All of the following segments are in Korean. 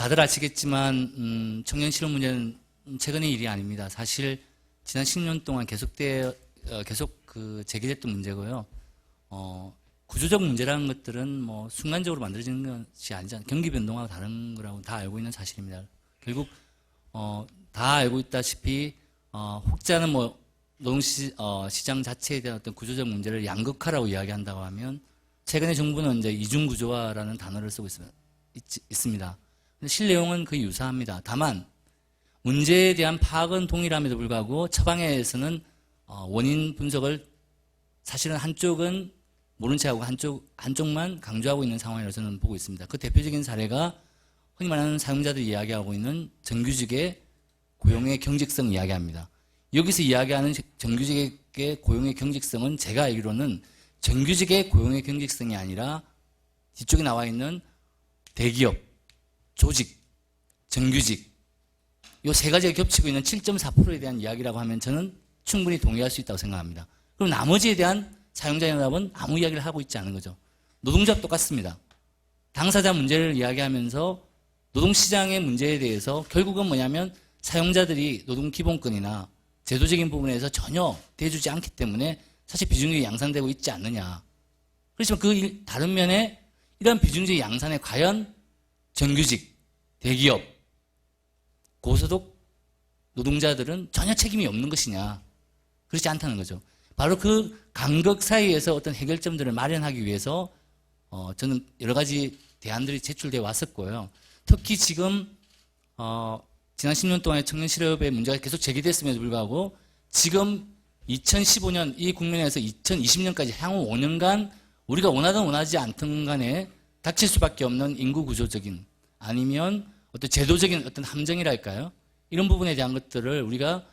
다들 아시겠지만 청년 실업 문제는 최근의 일이 아닙니다. 사실 지난 10년 동안 계속 제기됐던 문제고요. 구조적 문제라는 것들은 뭐 순간적으로 만들어지는 것이 아니잖아요. 경기 변동하고 다른 거라고 다 알고 있는 사실입니다. 결국 다 알고 있다시피 혹자는 뭐 노동시장 자체에 대한 어떤 구조적 문제를 양극화라고 이야기한다고 하면 최근에 정부는 이제 이중구조화라는 단어를 쓰고 있습니다. 실 내용은 거의 유사합니다. 다만 문제에 대한 파악은 동일함에도 불구하고 처방에서는 원인 분석을 사실은 한쪽은 모른 채하고 한쪽만 강조하고 있는 상황이라고 저는 보고 있습니다. 그 대표적인 사례가 흔히 말하는 사용자들이 이야기하고 있는 정규직의 고용의 경직성 이야기합니다. 여기서 이야기하는 정규직의 고용의 경직성은 제가 알기로는 정규직의 고용의 경직성이 아니라 뒤쪽에 나와 있는 대기업, 조직, 정규직 이 세 가지가 겹치고 있는 7.4%에 대한 이야기라고 하면 저는 충분히 동의할 수 있다고 생각합니다. 그럼 나머지에 대한 사용자 연합은 아무 이야기를 하고 있지 않은 거죠. 노동조합 똑같습니다. 당사자 문제를 이야기하면서 노동시장의 문제에 대해서 결국은 뭐냐면 사용자들이 노동기본권이나 제도적인 부분에서 전혀 대주지 않기 때문에 사실 비중이 양산되고 있지 않느냐. 그렇지만 그 다른 면에 이런 비중적 양산에 과연 정규직, 대기업, 고소득 노동자들은 전혀 책임이 없는 것이냐. 그렇지 않다는 거죠. 바로 그 간극 사이에서 어떤 해결점들을 마련하기 위해서 저는 여러 가지 대안들이 제출되어 왔었고요. 특히 지금 지난 10년 동안의 청년 실업의 문제가 계속 제기됐음에도 불구하고 지금 2015년 이 국면에서 2020년까지 향후 5년간 우리가 원하든 원하지 않든 간에 닥칠 수밖에 없는 인구 구조적인 아니면 어떤 제도적인 어떤 함정이랄까요? 이런 부분에 대한 것들을 우리가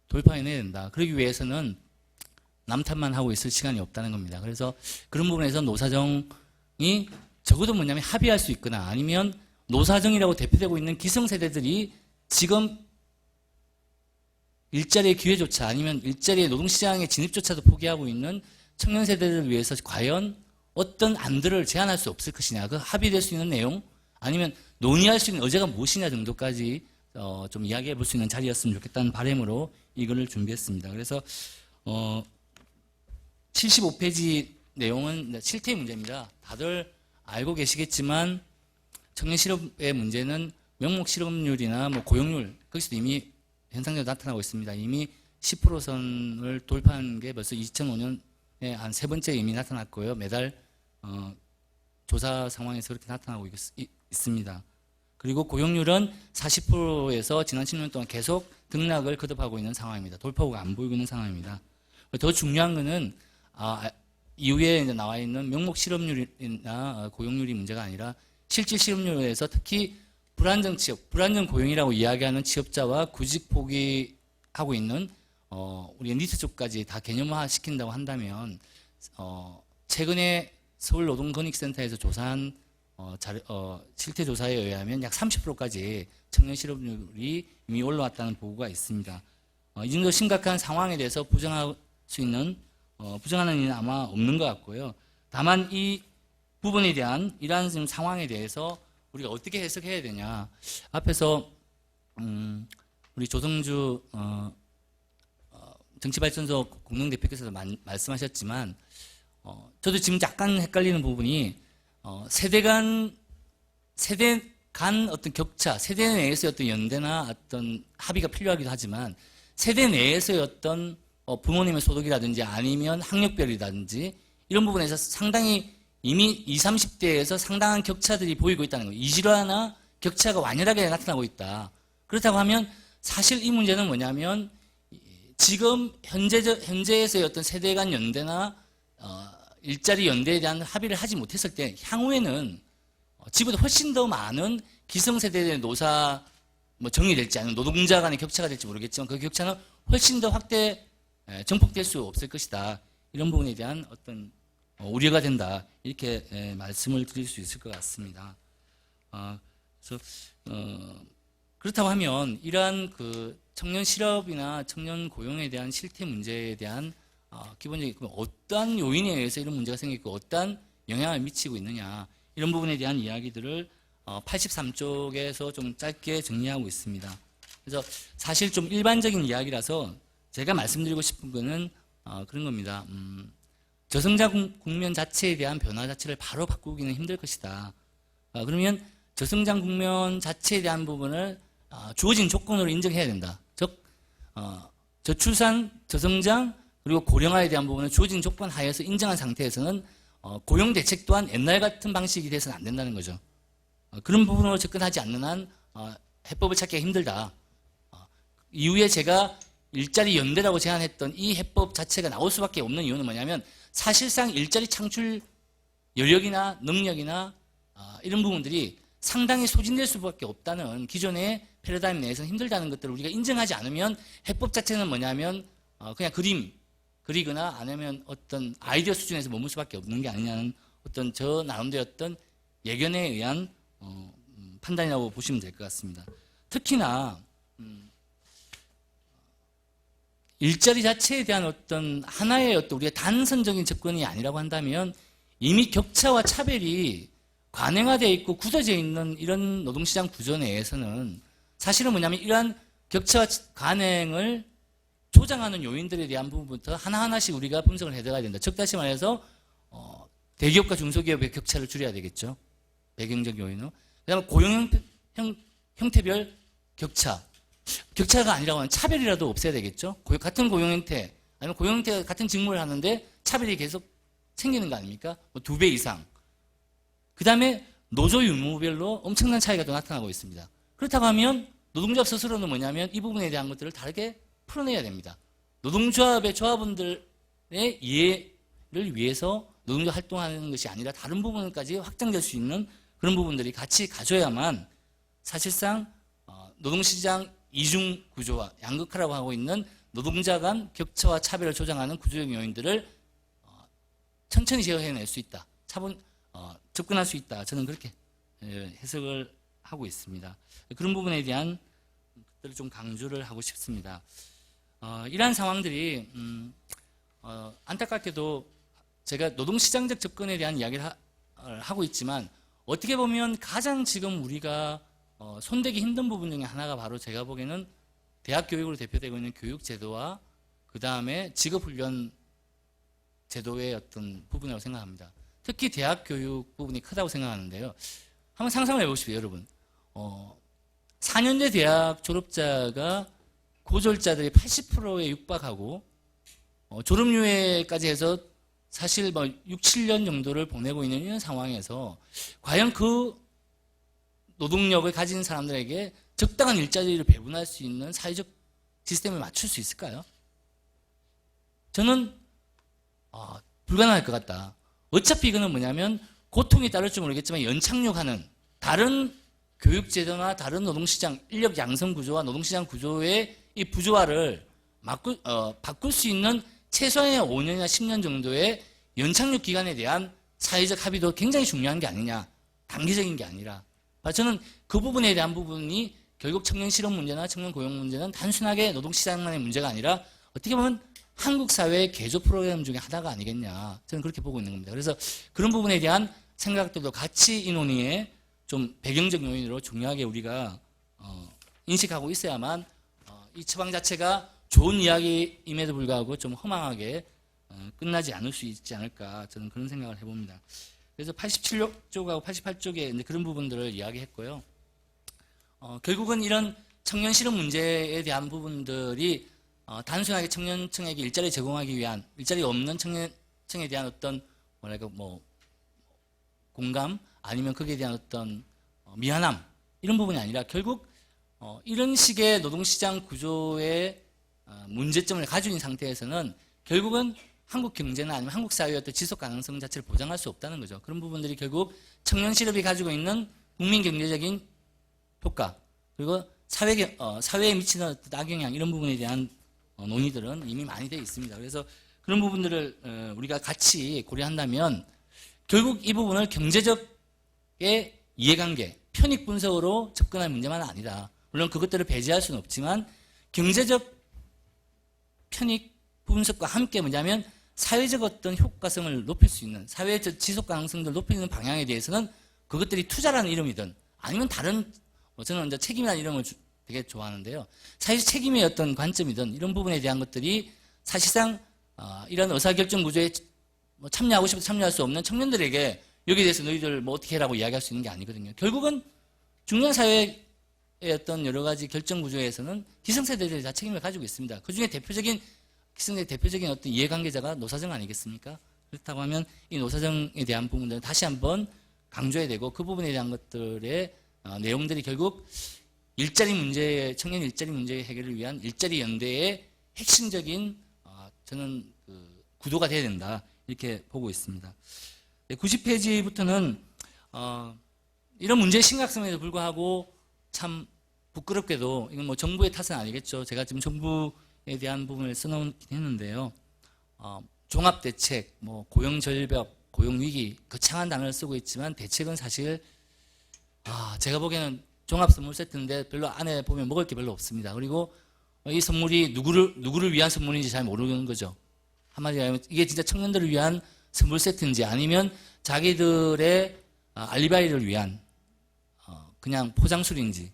돌파해내야 된다. 그러기 위해서는 남탓만 하고 있을 시간이 없다는 겁니다. 그래서 그런 부분에서 노사정이 적어도 뭐냐면 합의할 수 있거나 아니면 노사정이라고 대표되고 있는 기성세대들이 지금 일자리의 기회조차 아니면 일자리의 노동시장의 진입조차도 포기하고 있는 청년 세대들을 위해서 과연 어떤 안들을 제안할 수 없을 것이냐. 그 합의될 수 있는 내용 아니면 논의할 수 있는 의제가 무엇이냐 정도까지 좀 이야기해 볼 수 있는 자리였으면 좋겠다는 바람으로 이거를 준비했습니다. 그래서 75페이지 내용은 실태 문제입니다. 다들 알고 계시겠지만 청년 실업의 문제는 명목 실업률이나 뭐 고용률 거기서도 이미 현상적으로 나타나고 있습니다. 이미 10%선을 돌파한 게 벌써 2005년에 한 세 번째 이미 나타났고요. 매달 조사 상황에서 그렇게 나타나고 있습니다. 그리고 고용률은 40%에서 지난 10년 동안 계속 등락을 거듭하고 있는 상황입니다. 돌파구가 안 보이고 있는 상황입니다. 더 중요한 것은 이후에 이제 나와 있는 명목 실업률이나 고용률이 문제가 아니라 실질 실업률에서 특히 불안정 취업, 불안정 고용이라고 이야기하는 취업자와 구직 포기하고 있는 우리 니트 쪽까지 다 개념화 시킨다고 한다면 최근에 서울노동권익센터에서 조사한 실태 조사에 의하면 약 30%까지 청년 실업률이 이미 올라왔다는 보고가 있습니다. 이 정도 심각한 상황에 대해서 부정할 수 있는 부정하는 일은 아마 없는 것 같고요. 다만 이 부분에 대한 이러한 지금 상황에 대해서 우리가 어떻게 해석해야 되냐. 앞에서 우리 조성주 정치발전소 공동대표께서도 말씀하셨지만 저도 지금 약간 헷갈리는 부분이 세대 간 어떤 격차, 세대 내에서의 어떤 연대나 어떤 합의가 필요하기도 하지만 세대 내에서의 어떤 부모님의 소득이라든지 아니면 학력별이라든지 이런 부분에서 상당히 이미 20, 30대에서 상당한 격차들이 보이고 있다는 거예요. 이질화나 격차가 완연하게 나타나고 있다. 그렇다고 하면 사실 이 문제는 뭐냐면 지금 현재에서의 어떤 세대 간 연대나 일자리 연대에 대한 합의를 하지 못했을 때 향후에는 지금보다 훨씬 더 많은 기성세대의 노사 정리될지 아니면 노동자 간의 격차가 될지 모르겠지만 그 격차는 훨씬 더 정폭될 수 없을 것이다. 이런 부분에 대한 어떤 우려가 된다. 이렇게 말씀을 드릴 수 있을 것 같습니다. 그래서 그렇다고 하면 이러한 그 청년 실업이나 청년 고용에 대한 실태 문제에 대한 기본적인 어떠한 요인에 의해서 이런 문제가 생기고 어떠한 영향을 미치고 있느냐 이런 부분에 대한 이야기들을 83쪽에서 좀 짧게 정리하고 있습니다. 그래서 사실 좀 일반적인 이야기라서 제가 말씀드리고 싶은 거는 그런 겁니다. 저성장 국면 자체에 대한 변화 자체를 바로 바꾸기는 힘들 것이다. 그러면 저성장 국면 자체에 대한 부분을 주어진 조건으로 인정해야 된다. 즉 저출산, 저성장, 그리고 고령화에 대한 부분은 주어진 조건 하에서 인정한 상태에서는 고용 대책 또한 옛날 같은 방식이 돼서는 안 된다는 거죠. 그런 부분으로 접근하지 않는 한 해법을 찾기가 힘들다. 이후에 제가 일자리 연대라고 제안했던 이 해법 자체가 나올 수밖에 없는 이유는 뭐냐면 사실상 일자리 창출 여력이나 능력이나 이런 부분들이 상당히 소진될 수밖에 없다는 기존의 패러다임 내에서는 힘들다는 것들을 우리가 인정하지 않으면 해법 자체는 뭐냐면 그냥 그리거나 아니면 어떤 아이디어 수준에서 머물 수밖에 없는 게 아니냐는 어떤 저 나름대로 어떤 예견에 의한 판단이라고 보시면 될 것 같습니다. 특히나 일자리 자체에 대한 어떤 하나의 어떤 우리가 단선적인 접근이 아니라고 한다면 이미 격차와 차별이 관행화되어 있고 굳어져 있는 이런 노동시장 구조 내에서는 사실은 뭐냐면 이러한 격차와 관행을 조장하는 요인들에 대한 부분부터 하나하나씩 우리가 분석을 해나가야 된다. 즉 다시 말해서 대기업과 중소기업의 격차를 줄여야 되겠죠. 배경적 요인으로. 그다음에 고용 형태별 격차가 아니라고 하면 차별이라도 없애야 되겠죠. 같은 고용 형태 아니면 고용 형태가 같은 직무를 하는데 차별이 계속 생기는 거 아닙니까? 2배 이상. 그 다음에 노조 유무별로 엄청난 차이가 또 나타나고 있습니다. 그렇다고 하면 노동조합 스스로는 뭐냐면 이 부분에 대한 것들을 다르게 풀어내야 됩니다. 노동조합의 조합원들의 이해를 위해서 노동조합 활동하는 것이 아니라 다른 부분까지 확장될 수 있는 그런 부분들이 같이 가져야만 사실상 노동시장 이중 구조와 양극화라고 하고 있는 노동자 간 격차와 차별을 조장하는 구조적 요인들을 천천히 제어해낼 수 있다. 접근할 수 있다. 저는 그렇게 해석을 하고 있습니다. 그런 부분에 대한 것들을 좀 강조를 하고 싶습니다. 이러한 상황들이 안타깝게도 제가 노동시장적 접근에 대한 이야기를 하고 있지만 어떻게 보면 가장 지금 우리가 손대기 힘든 부분 중에 하나가 바로 제가 보기에는 대학 교육으로 대표되고 있는 교육제도와 그 다음에 직업훈련 제도의 어떤 부분이라고 생각합니다. 특히 대학 교육 부분이 크다고 생각하는데요. 한번 상상을 해보십시오, 여러분. 4년제 대학 졸업자가 고졸자들이 80%에 육박하고 졸업유예까지 해서 사실 6, 7년 정도를 보내고 있는 이런 상황에서 과연 그 노동력을 가진 사람들에게 적당한 일자리를 배분할 수 있는 사회적 시스템을 맞출 수 있을까요? 저는 불가능할 것 같다. 어차피 이거는 뭐냐면 고통이 따를지 모르겠지만 연착륙하는 다른 교육제도나 다른 노동시장 인력 양성 구조와 노동시장 구조의 이 부조화를 바꿀 수 있는 최소한의 5년이나 10년 정도의 연착륙 기간에 대한 사회적 합의도 굉장히 중요한 게 아니냐. 단기적인 게 아니라. 저는 그 부분에 대한 부분이 결국 청년 실업 문제나 청년 고용 문제는 단순하게 노동시장만의 문제가 아니라 어떻게 보면 한국 사회의 개조 프로그램 중에 하나가 아니겠냐. 저는 그렇게 보고 있는 겁니다. 그래서 그런 부분에 대한 생각들도 같이 이 논의에 좀 배경적 요인으로 중요하게 우리가 인식하고 있어야만 이 처방 자체가 좋은 이야기임에도 불구하고 좀 허망하게 끝나지 않을 수 있지 않을까 저는 그런 생각을 해봅니다. 그래서 87쪽하고 88쪽에 이제 그런 부분들을 이야기했고요. 결국은 이런 청년 실업 문제에 대한 부분들이 단순하게 청년층에게 일자리 제공하기 위한 일자리 없는 청년층에 대한 어떤 공감 아니면 거기에 대한 어떤 미안함 이런 부분이 아니라 결국 이런 식의 노동시장 구조의 문제점을 가지고 있는 상태에서는 결국은 한국 경제나 아니면 한국 사회의 어떤 지속 가능성 자체를 보장할 수 없다는 거죠. 그런 부분들이 결국 청년 실업이 가지고 있는 국민 경제적인 효과 그리고 사회에 미치는 어떤 악영향 이런 부분에 대한 논의들은 이미 많이 되어 있습니다. 그래서 그런 부분들을 우리가 같이 고려한다면 결국 이 부분을 경제적의 이해관계, 편익 분석으로 접근할 문제만은 아니다. 물론 그것들을 배제할 수는 없지만 경제적 편익 분석과 함께 뭐냐면 사회적 어떤 효과성을 높일 수 있는 사회적 지속 가능성을 높이는 방향에 대해서는 그것들이 투자라는 이름이든 아니면 다른 저는 이제 책임이라는 이름을 되게 좋아하는데요. 사실 책임의 어떤 관점이든 이런 부분에 대한 것들이 사실상 이런 의사결정 구조에 참여하고 싶어서 참여할 수 없는 청년들에게 여기에 대해서 너희들 뭐 어떻게 해라고 이야기할 수 있는 게 아니거든요. 결국은 중년 사회의 어떤 여러 가지 결정 구조에서는 기성세대들이 다 책임을 가지고 있습니다. 그 중에 기성세대 대표적인 어떤 이해관계자가 노사정 아니겠습니까? 그렇다고 하면 이 노사정에 대한 부분들은 다시 한번 강조해야 되고 그 부분에 대한 것들의 내용들이 결국 청년 일자리 문제 해결을 위한 일자리 연대의 핵심적인 저는 구도가 돼야 된다 이렇게 보고 있습니다. 90페이지부터는 이런 문제의 심각성에도 불구하고 참 부끄럽게도 이건 뭐 정부의 탓은 아니겠죠. 제가 지금 정부에 대한 부분을 써놓긴 했는데요. 종합대책, 뭐 고용절벽, 고용위기 거창한 단어를 쓰고 있지만 대책은 사실 제가 보기에는 종합선물 세트인데 별로 안에 보면 먹을 게 별로 없습니다. 그리고 이 선물이 누구를 위한 선물인지 잘 모르는 거죠. 한마디로 하면 이게 진짜 청년들을 위한 선물 세트인지 아니면 자기들의 알리바이를 위한 그냥 포장술인지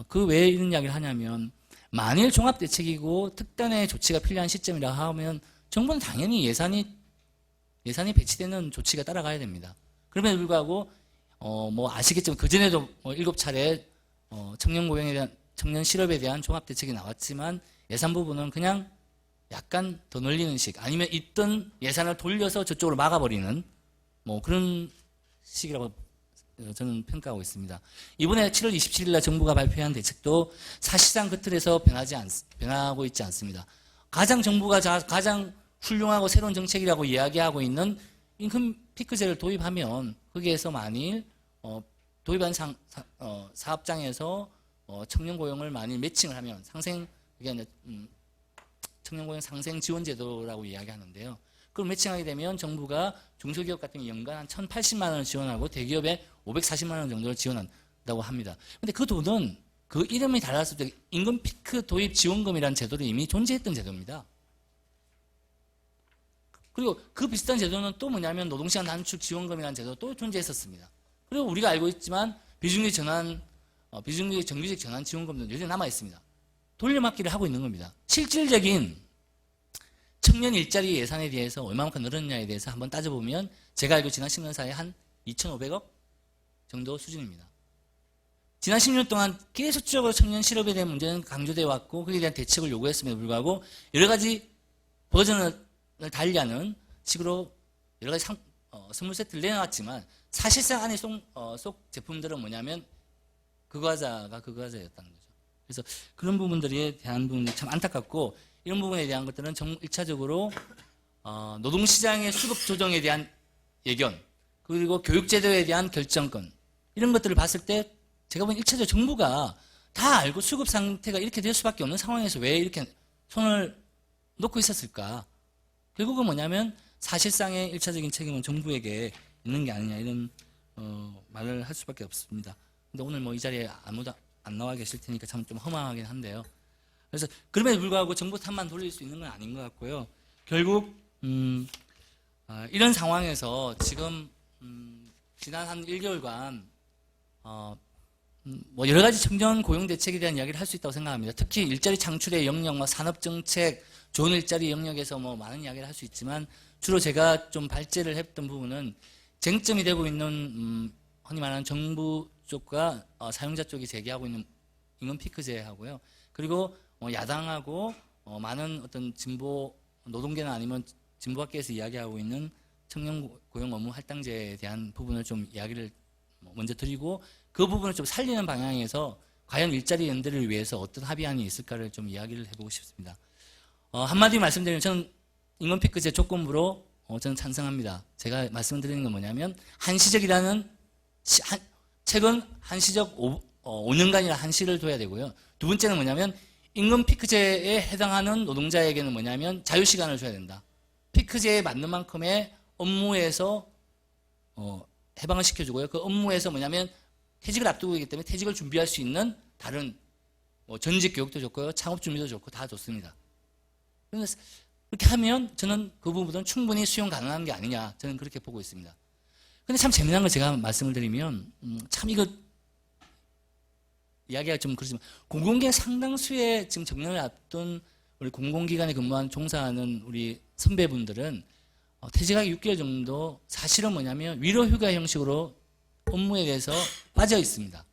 그 왜 이런 이야기를 하냐면 만일 종합대책이고 특단의 조치가 필요한 시점이라 하면 정부는 당연히 예산이 배치되는 조치가 따라가야 됩니다. 그럼에도 불구하고 뭐 아시겠지만 그전에도 7차례 청년 고용에 대한 청년 실업에 대한 종합대책이 나왔지만 예산 부분은 그냥 약간 더 늘리는 식 아니면 있던 예산을 돌려서 저쪽으로 막아버리는 뭐 그런 식이라고 저는 평가하고 있습니다. 이번에 7월 27일 날 정부가 발표한 대책도 사실상 그 틀에서 변하고 있지 않습니다. 정부가 가장 훌륭하고 새로운 정책이라고 이야기하고 있는 임금 피크제를 도입하면 거기에서 만일 도입한 사업장에서 청년 고용을 만일 매칭을 하면 청년 고용 상생 지원 제도라고 이야기하는데요. 그걸 매칭하게 되면 정부가 중소기업 같은 경우 연간 한 1,080만 원을 지원하고 대기업에 540만 원 정도를 지원한다고 합니다. 근데 그 돈은 그 이름이 달랐을 때 임금 피크 도입 지원금이라는 제도도 이미 존재했던 제도입니다. 그리고 그 비슷한 제도는 또 뭐냐면 노동시간 단축 지원금이라는 제도도 또 존재했었습니다. 그리고 우리가 알고 있지만 비정규직 정규직 전환 지원금도 여전히 남아 있습니다. 돌려막기를 하고 있는 겁니다. 실질적인 청년 일자리 예산에 대해서 얼마만큼 늘었느냐에 대해서 한번 따져보면 제가 알고 지난 10년 사이에 한 2,500억 정도 수준입니다. 지난 10년 동안 계속적으로 청년 실업에 대한 문제는 강조되어 왔고 거기에 대한 대책을 요구했음에도 불구하고 여러 가지 버전을 달리하는 식으로 여러 가지 선물 세트를 내놨지만 사실상 안에 속 제품들은 뭐냐면 그 과자가 그 과자였다는 거죠. 그래서 그런 부분들에 대한 부분이 참 안타깝고 이런 부분에 대한 것들은 1차적으로 노동시장의 수급 조정에 대한 예견 그리고 교육제도에 대한 결정권 이런 것들을 봤을 때 제가 보기엔 1차적으로 정부가 다 알고 수급 상태가 이렇게 될 수밖에 없는 상황에서 왜 이렇게 손을 놓고 있었을까? 결국은 뭐냐면 사실상의 1차적인 책임은 정부에게 있는 게 아니냐 이런 말을 할 수밖에 없습니다. 근데 오늘 뭐 이 자리에 아무도 안 나와 계실 테니까 참 좀 허망하긴 한데요. 그래서 그럼에도 불구하고 정부 탓만 돌릴 수 있는 건 아닌 것 같고요. 결국 이런 상황에서 지금 지난 한 1개월간 뭐 여러 가지 청년 고용 대책에 대한 이야기를 할 수 있다고 생각합니다. 특히 일자리 창출의 영역, 산업 정책, 좋은 일자리 영역에서 뭐 많은 이야기를 할 수 있지만 주로 제가 좀 발제를 했던 부분은 쟁점이 되고 있는 흔히 말하는 정부 쪽과 사용자 쪽이 제기하고 있는 임금 피크제하고요. 그리고 야당하고 많은 어떤 진보 노동계나 아니면 진보학계에서 이야기하고 있는 청년 고용 업무 할당제에 대한 부분을 좀 이야기를 먼저 드리고 그 부분을 좀 살리는 방향에서 과연 일자리 연대를 위해서 어떤 합의안이 있을까를 좀 이야기를 해보고 싶습니다. 한마디 말씀드리면 저는 임금 피크제 조건부로 저는 찬성합니다. 제가 말씀드리는 건 뭐냐면 한시적이라는 최근 한시적 5년간이나 한시를 둬야 되고요. 두 번째는 뭐냐면 임금 피크제에 해당하는 노동자에게는 뭐냐면 자유시간을 줘야 된다. 피크제에 맞는 만큼의 업무에서 해방을 시켜주고요. 그 업무에서 뭐냐면 퇴직을 앞두고 있기 때문에 퇴직을 준비할 수 있는 다른 전직 교육도 좋고요. 창업 준비도 좋고 다 좋습니다. 그래서 그렇게 하면 저는 그 부분은 충분히 수용 가능한 게 아니냐 저는 그렇게 보고 있습니다. 근데 참 재미난 걸 제가 말씀을 드리면 참 이거 이야기가 좀 그렇지만 공공기관 상당수의 지금 정년을 앞둔 우리 공공기관에 근무한 종사하는 우리 선배분들은 퇴직하기 6개월 정도 사실은 뭐냐면 위로휴가 형식으로 업무에 대해서 빠져 있습니다.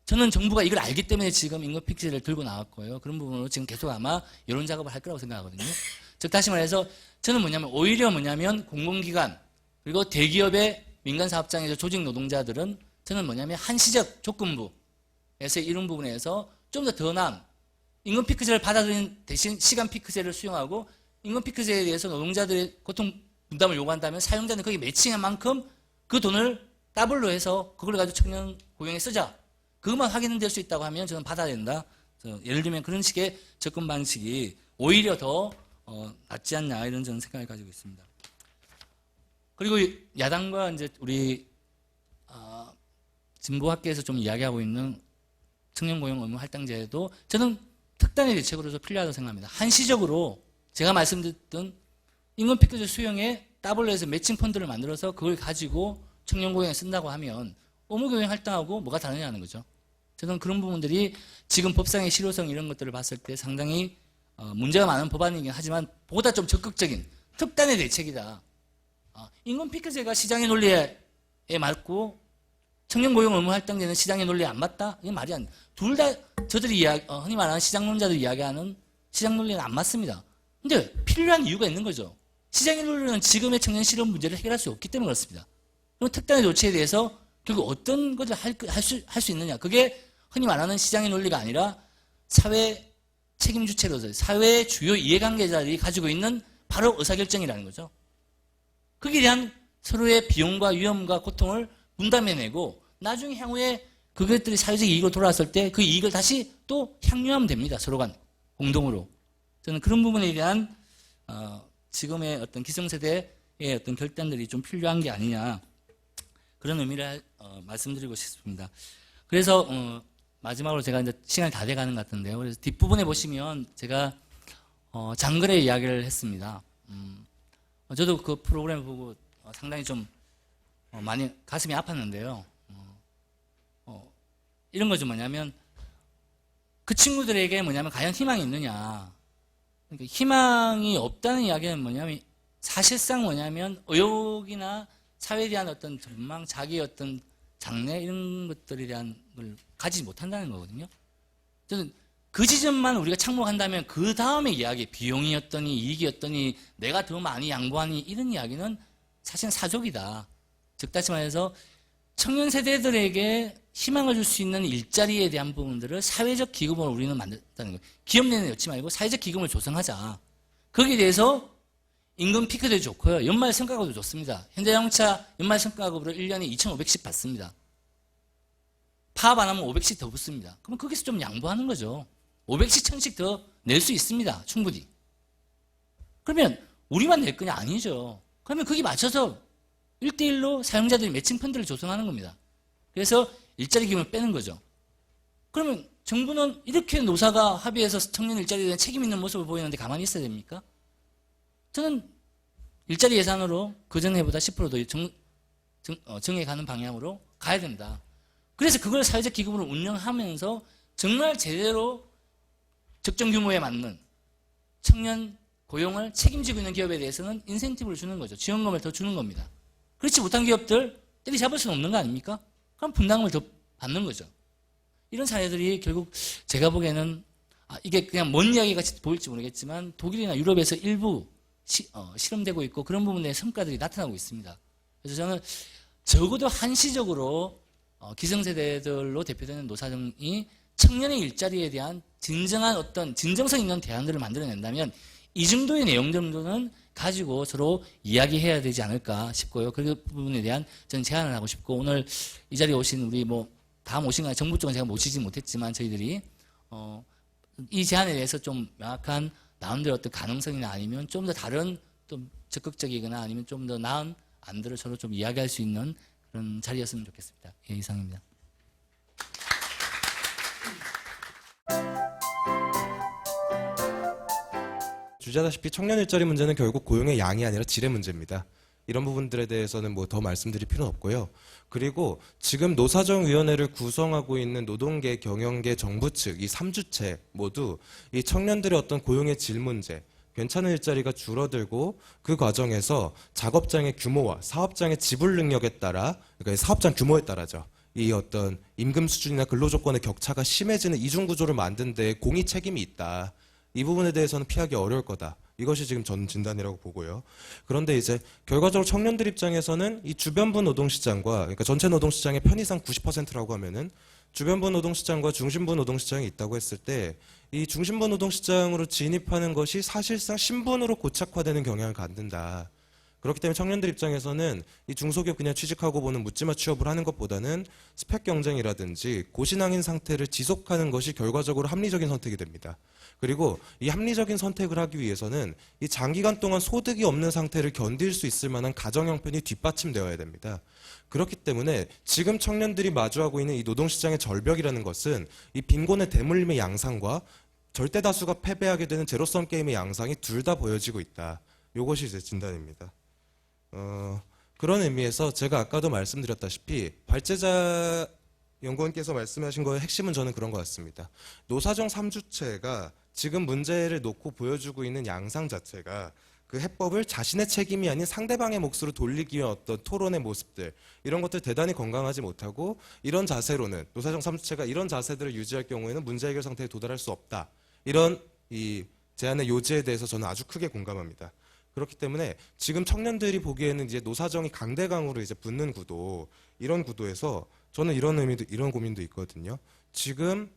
저는 정부가 이걸 알기 때문에 지금 임금 픽스를 들고 나왔고요. 그런 부분으로 지금 계속 아마 여론 작업을 할 거라고 생각하거든요. 즉 다시 말해서 저는 오히려 공공기관 그리고 대기업의 민간 사업장에서 조직 노동자들은 저는 한시적 조건부에서 이런 부분에서 좀 더 나은 임금 피크제를 받아들인 대신 시간 피크제를 수용하고 임금 피크제에 대해서 노동자들의 고통 분담을 요구한다면 사용자는 거기에 매칭한 만큼 그 돈을 더블로 해서 그걸 가지고 청년 고용에 쓰자. 그것만 확인될 수 있다고 하면 저는 받아야 된다. 예를 들면 그런 식의 접근 방식이 오히려 더 낫지 않냐 이런 저는 생각을 가지고 있습니다. 그리고 야당과 이제 우리 진보학계에서 좀 이야기하고 있는 청년 고용 의무 할당제도 저는 특단의 대책으로서 필요하다고 생각합니다. 한시적으로 제가 말씀드렸던 임금 피크제 수용에 더블로 해서 매칭 펀드를 만들어서 그걸 가지고 청년 고용에 쓴다고 하면 의무 고용 할당하고 뭐가 다르냐는 거죠. 저는 그런 부분들이 지금 법상의 실효성 이런 것들을 봤을 때 상당히 문제가 많은 법안이긴 하지만 보다 좀 적극적인 특단의 대책이다. 임금 피크제가 시장의 논리에 맞고 청년 고용 의무 할당제는 시장의 논리에 안 맞다? 이게 말이 안 돼. 둘 다 저들이 흔히 말하는 시장론자들이 이야기하는 시장 논리는 안 맞습니다. 근데 필요한 이유가 있는 거죠. 시장의 논리는 지금의 청년 실업 문제를 해결할 수 없기 때문에 그렇습니다. 그럼 특단의 조치에 대해서 결국 어떤 것을 할 수 있느냐. 그게 흔히 말하는 시장의 논리가 아니라 사회 책임 주체로서 사회의 주요 이해관계자들이 가지고 있는 바로 의사결정이라는 거죠. 거기에 대한 서로의 비용과 위험과 고통을 분담해내고 나중에 향후에 그것들이 사회적 이익으로 돌아왔을 때 그 이익을 다시 또 향유하면 됩니다. 서로 간 공동으로. 저는 그런 부분에 대한 지금의 어떤 기성세대의 어떤 결단들이 좀 필요한 게 아니냐 그런 의미를 말씀드리고 싶습니다. 그래서 마지막으로 제가 이제 시간이 다 돼가는 것 같은데요. 그래서 뒷부분에 보시면 제가 장거래 이야기를 했습니다. 저도 그 프로그램 보고 상당히 좀 많이 가슴이 아팠는데요. 이런 거죠. 그 친구들에게 과연 희망이 있느냐. 그러니까 희망이 없다는 이야기는 사실상 의욕이나 사회에 대한 어떤 전망, 자기의 어떤 장래 이런 것들에 대한 걸 가지지 못한다는 거거든요. 저는 그 지점만 우리가 착목한다면 그 다음에 이야기, 비용이었더니 이익이었더니 내가 더 많이 양보하니 이런 이야기는 사실은 사족이다. 즉 다시 말해서 청년 세대들에게 희망을 줄 수 있는 일자리에 대한 부분들을 사회적 기금으로 우리는 만든다는 거예요. 기업 내내 넣지 말고 사회적 기금을 조성하자. 거기에 대해서 임금 피크도 좋고요. 연말 성과급도 좋습니다. 현대자동차 연말 성과급으로 1년에 2,500씩 받습니다. 파업 안 하면 500씩 더 붙습니다. 그럼 거기서 좀 양보하는 거죠. 500씩 1000씩 더 낼 수 있습니다. 충분히. 그러면 우리만 낼 거냐? 아니죠. 그러면 거기 맞춰서 1대1로 사용자들이 매칭 펀드를 조성하는 겁니다. 그래서 일자리 기금을 빼는 거죠. 그러면 정부는 이렇게 노사가 합의해서 청년 일자리에 대한 책임 있는 모습을 보이는데 가만히 있어야 됩니까? 저는 일자리 예산으로 그전에보다 10% 더 정해가는 방향으로 가야 된다. 그래서 그걸 사회적 기금으로 운영하면서 정말 제대로 적정 규모에 맞는 청년 고용을 책임지고 있는 기업에 대해서는 인센티브를 주는 거죠. 지원금을 더 주는 겁니다. 그렇지 못한 기업들 때리잡을 수는 없는 거 아닙니까? 그럼 분담금을 더 받는 거죠. 이런 사례들이 결국 제가 보기에는 이게 그냥 먼 이야기 같이 보일지 모르겠지만 독일이나 유럽에서 일부 실험되고 있고 그런 부분의 성과들이 나타나고 있습니다. 그래서 저는 적어도 한시적으로 기성세대들로 대표되는 노사정이 청년의 일자리에 대한 진정한 어떤 진정성 있는 대안들을 만들어낸다면 이 정도의 내용 정도는 가지고 서로 이야기해야 되지 않을까 싶고요. 그 부분에 대한 저는 제안을 하고 싶고 오늘 이 자리에 오신 우리 다음 오신 정부 쪽은 제가 모시지 못했지만 저희들이 이 제안에 대해서 좀 명확한 나름대로 어떤 가능성이나 아니면 좀 더 다른 좀 적극적이거나 아니면 좀 더 나은 안들을 서로 좀 이야기할 수 있는 그런 자리였으면 좋겠습니다. 예, 이상입니다. 주제다시피 청년 일자리 문제는 결국 고용의 양이 아니라 질의 문제입니다. 이런 부분들에 대해서는 뭐 더 말씀드릴 필요는 없고요. 그리고 지금 노사정위원회를 구성하고 있는 노동계, 경영계, 정부 측 이 3주체 모두 이 청년들의 어떤 고용의 질 문제, 괜찮은 일자리가 줄어들고 그 과정에서 작업장의 규모와 사업장의 지불 능력에 따라, 그러니까 사업장 규모에 따라죠. 이 어떤 임금 수준이나 근로 조건의 격차가 심해지는 이중 구조를 만든 데 공이 책임이 있다. 이 부분에 대해서는 피하기 어려울 거다. 이것이 지금 전 진단이라고 보고요. 그런데 이제 결과적으로 청년들 입장에서는 이 주변부 노동시장과, 그러니까 전체 노동시장의 편의상 90%라고 하면은 주변부 노동시장과 중심부 노동시장이 있다고 했을 때 이 중심부 노동시장으로 진입하는 것이 사실상 신분으로 고착화되는 경향을 갖는다. 그렇기 때문에 청년들 입장에서는 이 중소기업 그냥 취직하고 보는 묻지마 취업을 하는 것보다는 스펙 경쟁이라든지 고신앙인 상태를 지속하는 것이 결과적으로 합리적인 선택이 됩니다. 그리고 이 합리적인 선택을 하기 위해서는 이 장기간 동안 소득이 없는 상태를 견딜 수 있을 만한 가정 형편이 뒷받침되어야 됩니다. 그렇기 때문에 지금 청년들이 마주하고 있는 이 노동시장의 절벽이라는 것은 이 빈곤의 대물림의 양상과 절대 다수가 패배하게 되는 제로섬 게임의 양상이 둘 다 보여지고 있다. 이것이 이제 진단입니다. 그런 의미에서 제가 아까도 말씀드렸다시피 발제자 연구원께서 말씀하신 거의 핵심은 저는 그런 것 같습니다. 노사정 3주체가 지금 문제를 놓고 보여주고 있는 양상 자체가 그 해법을 자신의 책임이 아닌 상대방의 몫으로 돌리기 위한 어떤 토론의 모습들, 이런 것들 대단히 건강하지 못하고, 이런 자세로는 노사정 3주체가 이런 자세들을 유지할 경우에는 문제 해결 상태에 도달할 수 없다. 이런 이 제안의 요지에 대해서 저는 아주 크게 공감합니다. 그렇기 때문에 지금 청년들이 보기에는 이제 노사정이 강대강으로 이제 붙는 구도, 이런 구도에서 저는 이런 의미도, 이런 고민도 있거든요. 지금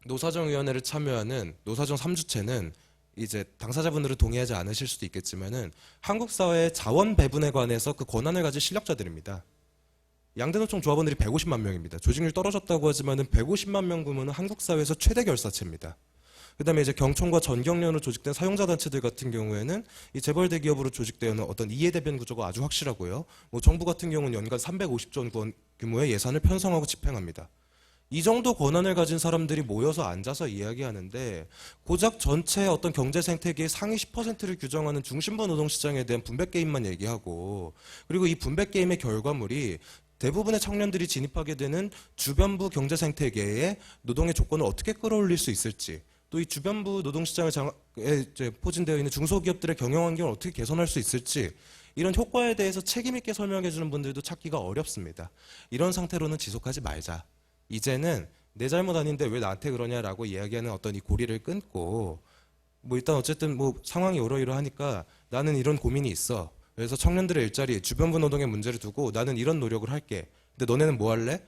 노사정위원회를 참여하는 노사정 3주체는 이제 당사자분들은 동의하지 않으실 수도 있겠지만은 한국 사회의 자원 배분에 관해서 그 권한을 가진 실력자들입니다. 양대노총 조합원들이 150만 명입니다. 조직률 떨어졌다고 하지만은 150만 명 규모는 한국 사회에서 최대 결사체입니다. 그다음에 이제 경총과 전경련으로 조직된 사용자 단체들 같은 경우에는 이 재벌 대기업으로 조직되어 있는 어떤 이해대변 구조가 아주 확실하고요. 뭐 정부 같은 경우는 연간 350조 원 규모의 예산을 편성하고 집행합니다. 이 정도 권한을 가진 사람들이 모여서 앉아서 이야기하는데 고작 전체 어떤 경제 생태계의 상위 10%를 규정하는 중심부 노동시장에 대한 분배 게임만 얘기하고, 그리고 이 분배 게임의 결과물이 대부분의 청년들이 진입하게 되는 주변부 경제 생태계의 노동의 조건을 어떻게 끌어올릴 수 있을지, 또 이 주변부 노동시장에 포진되어 있는 중소기업들의 경영 환경을 어떻게 개선할 수 있을지, 이런 효과에 대해서 책임 있게 설명해 주는 분들도 찾기가 어렵습니다. 이런 상태로는 지속하지 말자. 이제는 내 잘못 아닌데 왜 나한테 그러냐라고 이야기하는 어떤 이 고리를 끊고, 뭐 일단 어쨌든 뭐 상황이 이러이러하니까 나는 이런 고민이 있어. 그래서 청년들의 일자리, 주변부 노동의 문제를 두고 나는 이런 노력을 할게. 근데 너네는 뭐 할래?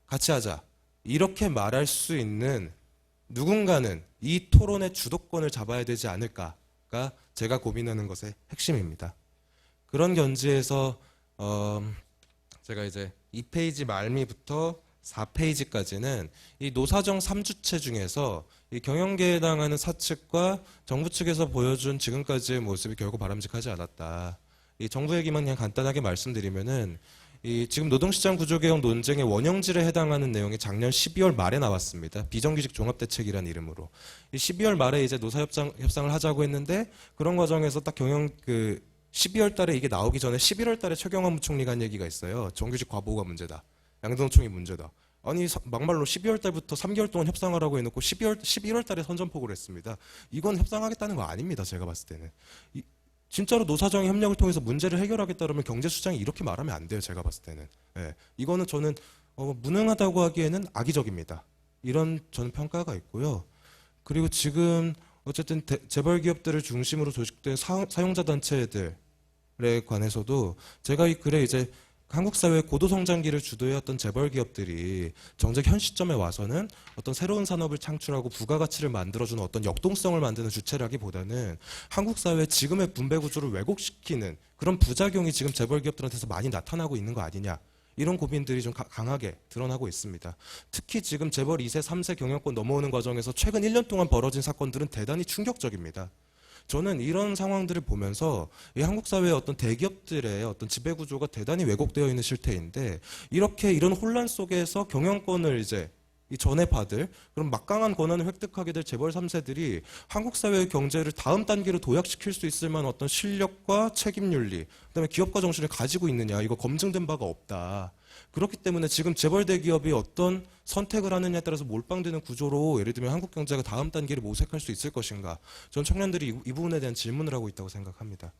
같이 하자. 이렇게 말할 수 있는 누군가는 이 토론의 주도권을 잡아야 되지 않을까가 제가 고민하는 것의 핵심입니다. 그런 견지에서 제가 이제 2페이지 말미부터 4페이지까지는 이 노사정 3주체 중에서 이 경영계에 해당하는 사측과 정부 측에서 보여준 지금까지의 모습이 결국 바람직하지 않았다. 이 정부 얘기만 그냥 간단하게 말씀드리면은 이 지금 노동시장 구조개혁 논쟁의 원형질에 해당하는 내용이 작년 12월 말에 나왔습니다. 비정규직 종합대책이라는 이름으로. 이 12월 말에 이제 노사협상을 하자고 했는데 그런 과정에서 딱 12월 달에 이게 나오기 전에 11월 달에 최경환 부총리가 한 얘기가 있어요. 정규직 과부가 문제다. 양대노총이 문제다. 아니 막말로 12월 달부터 3개월 동안 협상하라고 해놓고 11월 달에 선전포고를 했습니다. 이건 협상하겠다는 거 아닙니다. 제가 봤을 때는. 진짜로 노사정의 협력을 통해서 문제를 해결하겠다면 경제수장이 이렇게 말하면 안 돼요. 제가 봤을 때는. 예, 이거는 저는 무능하다고 하기에는 악의적입니다. 이런 저는 평가가 있고요. 그리고 지금 어쨌든 재벌 기업들을 중심으로 조직된 사용자 단체들에 관해서도 제가 이 글에 이제 한국 사회의 고도 성장기를 주도해왔던 재벌 기업들이 정작 현 시점에 와서는 어떤 새로운 산업을 창출하고 부가가치를 만들어주는 어떤 역동성을 만드는 주체라기보다는 한국 사회 지금의 분배 구조를 왜곡시키는 그런 부작용이 지금 재벌 기업들한테서 많이 나타나고 있는 거 아니냐, 이런 고민들이 좀 강하게 드러나고 있습니다. 특히 지금 재벌 2세, 3세 경영권 넘어오는 과정에서 최근 1년 동안 벌어진 사건들은 대단히 충격적입니다. 저는 이런 상황들을 보면서 이 한국 사회의 어떤 대기업들의 어떤 지배 구조가 대단히 왜곡되어 있는 실태인데, 이런 혼란 속에서 경영권을 이제 이 전에 받을 그런 막강한 권한을 획득하게 될 재벌 3세들이 한국 사회의 경제를 다음 단계로 도약시킬 수 있을 만한 어떤 실력과 책임 윤리, 그다음에 기업가 정신을 가지고 있느냐, 이거 검증된 바가 없다. 그렇기 때문에 지금 재벌 대기업이 어떤 선택을 하느냐에 따라서 몰빵되는 구조로 예를 들면 한국 경제가 다음 단계를 모색할 수 있을 것인가? 전 청년들이 이 부분에 대한 질문을 하고 있다고 생각합니다.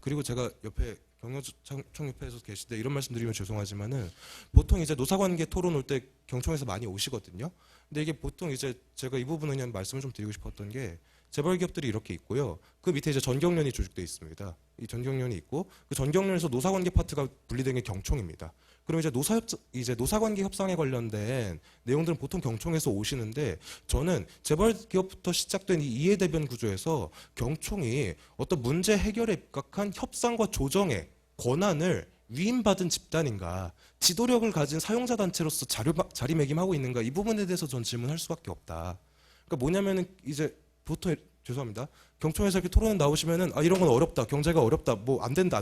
그리고 제가 옆에 경영청협회에서 계실 때 이런 말씀드리면 죄송하지만은 보통 이제 노사관계 토론 올 때 경총에서 많이 오시거든요. 근데 이게 보통 이제 제가 이 부분은 그냥 말씀을 좀 드리고 싶었던 게 재벌 기업들이 이렇게 있고요. 그 밑에 이제 전경련이 조직돼 있습니다. 이 전경련이 있고 그 전경련에서 노사관계 파트가 분리된 게 경총입니다. 그럼 이제 노사관계 협상에 관련된 내용들은 보통 경총에서 오시는데 저는 재벌 기업부터 시작된 이 이해대변 구조에서 경총이 어떤 문제 해결에 입각한 협상과 조정의 권한을 위임받은 집단인가, 지도력을 가진 사용자 단체로서 자리매김하고 있는가, 이 부분에 대해서 전 질문할 수밖에 없다. 그러니까 뭐냐면은 이제 보통 죄송합니다. 경총에서 이렇게 토론에 나오시면은 이런 건 어렵다, 경제가 어렵다, 뭐 안 된다,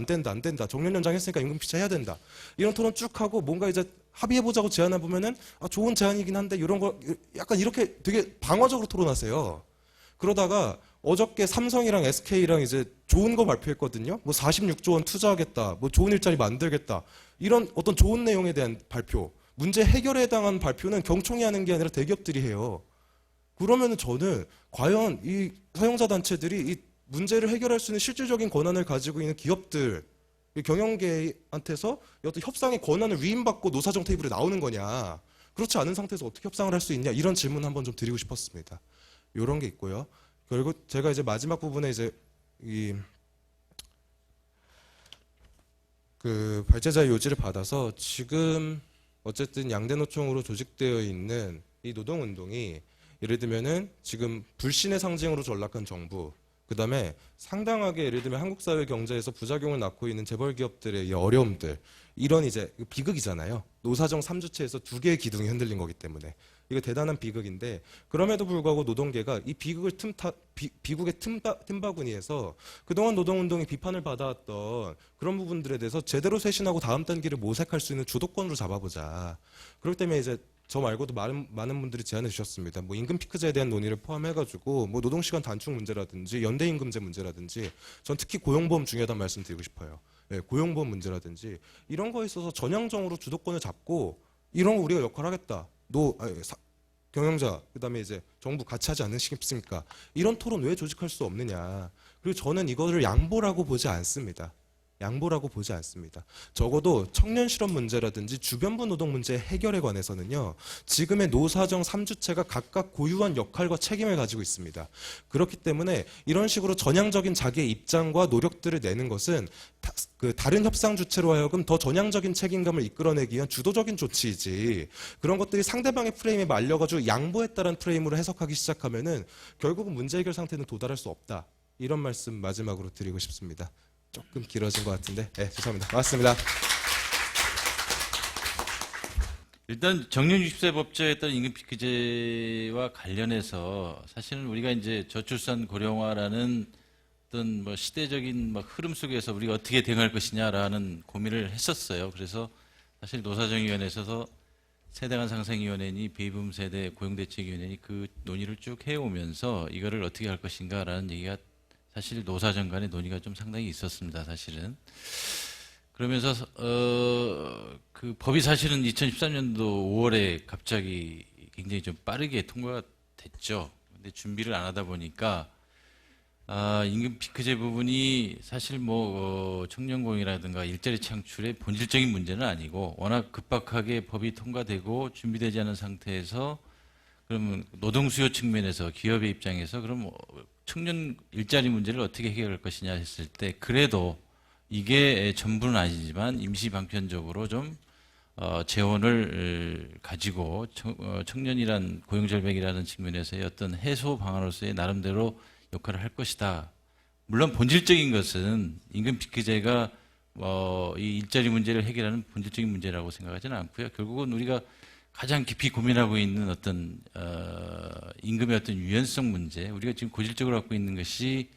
정년 연장했으니까 임금 피차 해야 된다. 이런 토론 쭉 하고 뭔가 이제 합의해 보자고 제안해 보면은 좋은 제안이긴 한데 이런 거 약간 이렇게 되게 방어적으로 토론하세요. 그러다가 어저께 삼성이랑 SK랑 이제 좋은 거 발표했거든요. 뭐 46조 원 투자하겠다, 뭐 좋은 일자리 만들겠다, 이런 어떤 좋은 내용에 대한 발표, 문제 해결에 해당한 발표는 경총이 하는 게 아니라 대기업들이 해요. 그러면은 저는 과연 이 사용자 단체들이 이 문제를 해결할 수 있는 실질적인 권한을 가지고 있는 기업들, 이 경영계한테서 어떤 협상의 권한을 위임받고 노사정 테이블에 나오는 거냐, 그렇지 않은 상태에서 어떻게 협상을 할 수 있냐, 이런 질문 한번 좀 드리고 싶었습니다. 이런 게 있고요. 그리고 제가 이제 마지막 부분에 이제 그 발제자의 요지를 받아서 지금 어쨌든 양대 노총으로 조직되어 있는 이 노동운동이 예를 들면은 지금 불신의 상징으로 전락한 정부, 그 다음에 상당하게 예를 들면 한국 사회 경제에서 부작용을 낳고 있는 재벌 기업들의 이 어려움들, 이런 이제 비극이잖아요. 노사정 3주체에서 두 개의 기둥이 흔들린 거기 때문에 이거 대단한 비극인데, 그럼에도 불구하고 노동계가 이 비극의 틈바구니에서 그동안 노동운동이 비판을 받아왔던 그런 부분들에 대해서 제대로 쇄신하고 다음 단계를 모색할 수 있는 주도권으로 잡아보자. 그렇기 때문에 이제 저 말고도 많은 분들이 제안해 주셨습니다. 뭐 임금 피크제에 대한 논의를 포함해가지고 뭐 노동시간 단축 문제라든지 연대임금제 문제라든지, 전 특히 고용보험 중요하다는 말씀 드리고 싶어요. 네, 고용보험 문제라든지 이런 거에 있어서 전향적으로 주도권을 잡고 이런 거 우리가 역할을 하겠다. 경영자, 그다음에 이제 정부 같이 하지 않으시겠습니까? 이런 토론 왜 조직할 수 없느냐. 그리고 저는 이거를 양보라고 보지 않습니다. 양보라고 보지 않습니다. 적어도 청년 실업 문제라든지 주변부 노동 문제 해결에 관해서는요, 지금의 노사정 3주체가 각각 고유한 역할과 책임을 가지고 있습니다. 그렇기 때문에 이런 식으로 전향적인 자기의 입장과 노력들을 내는 것은 다른 협상 주체로 하여금 더 전향적인 책임감을 이끌어내기 위한 주도적인 조치이지, 그런 것들이 상대방의 프레임에 말려가지고 양보했다는 프레임으로 해석하기 시작하면은 결국은 문제 해결 상태는 도달할 수 없다. 이런 말씀 마지막으로 드리고 싶습니다. 조금 길어진 것 같은데, 네, 죄송합니다. 고맙습니다. 일단 정년 60세 법제에 따른 임금 피크제와 관련해서 사실은 우리가 이제 저출산 고령화라는 어떤 뭐 시대적인 막 흐름 속에서 우리가 어떻게 대응할 것이냐라는 고민을 했었어요. 그래서 사실 노사정위원회에서 세대간 상생위원회니 베이비붐 세대 고용대책위원회니 그 논의를 쭉 해오면서 이거를 어떻게 할 것인가라는 얘기가 사실 노사정 간의 논의가 좀 상당히 있었습니다, 사실은. 그러면서 그 법이 사실은 2013년도 5월에 갑자기 굉장히 좀 빠르게 통과가 됐죠. 근데 준비를 안 하다 보니까 임금 피크제 부분이 사실 뭐 청년고용이라든가 일자리 창출의 본질적인 문제는 아니고 워낙 급박하게 법이 통과되고 준비되지 않은 상태에서, 그러면 노동 수요 측면에서 기업의 입장에서 그럼 청년 일자리 문제를 어떻게 해결할 것이냐 했을 때, 그래도 이게 전부는 아니지만 임시 방편적으로 좀 재원을 가지고 청년이란 고용절벽이라는 측면에서의 어떤 해소 방안으로서의 나름대로 역할을 할 것이다. 물론 본질적인 것은 임금 피크제가 이 일자리 문제를 해결하는 본질적인 문제라고 생각하지는 않고요. 결국은 우리가 가장 깊이 고민하고 있는 어떤 임금의 어떤 유연성 문제, 우리가 지금 고질적으로 갖고 있는 것이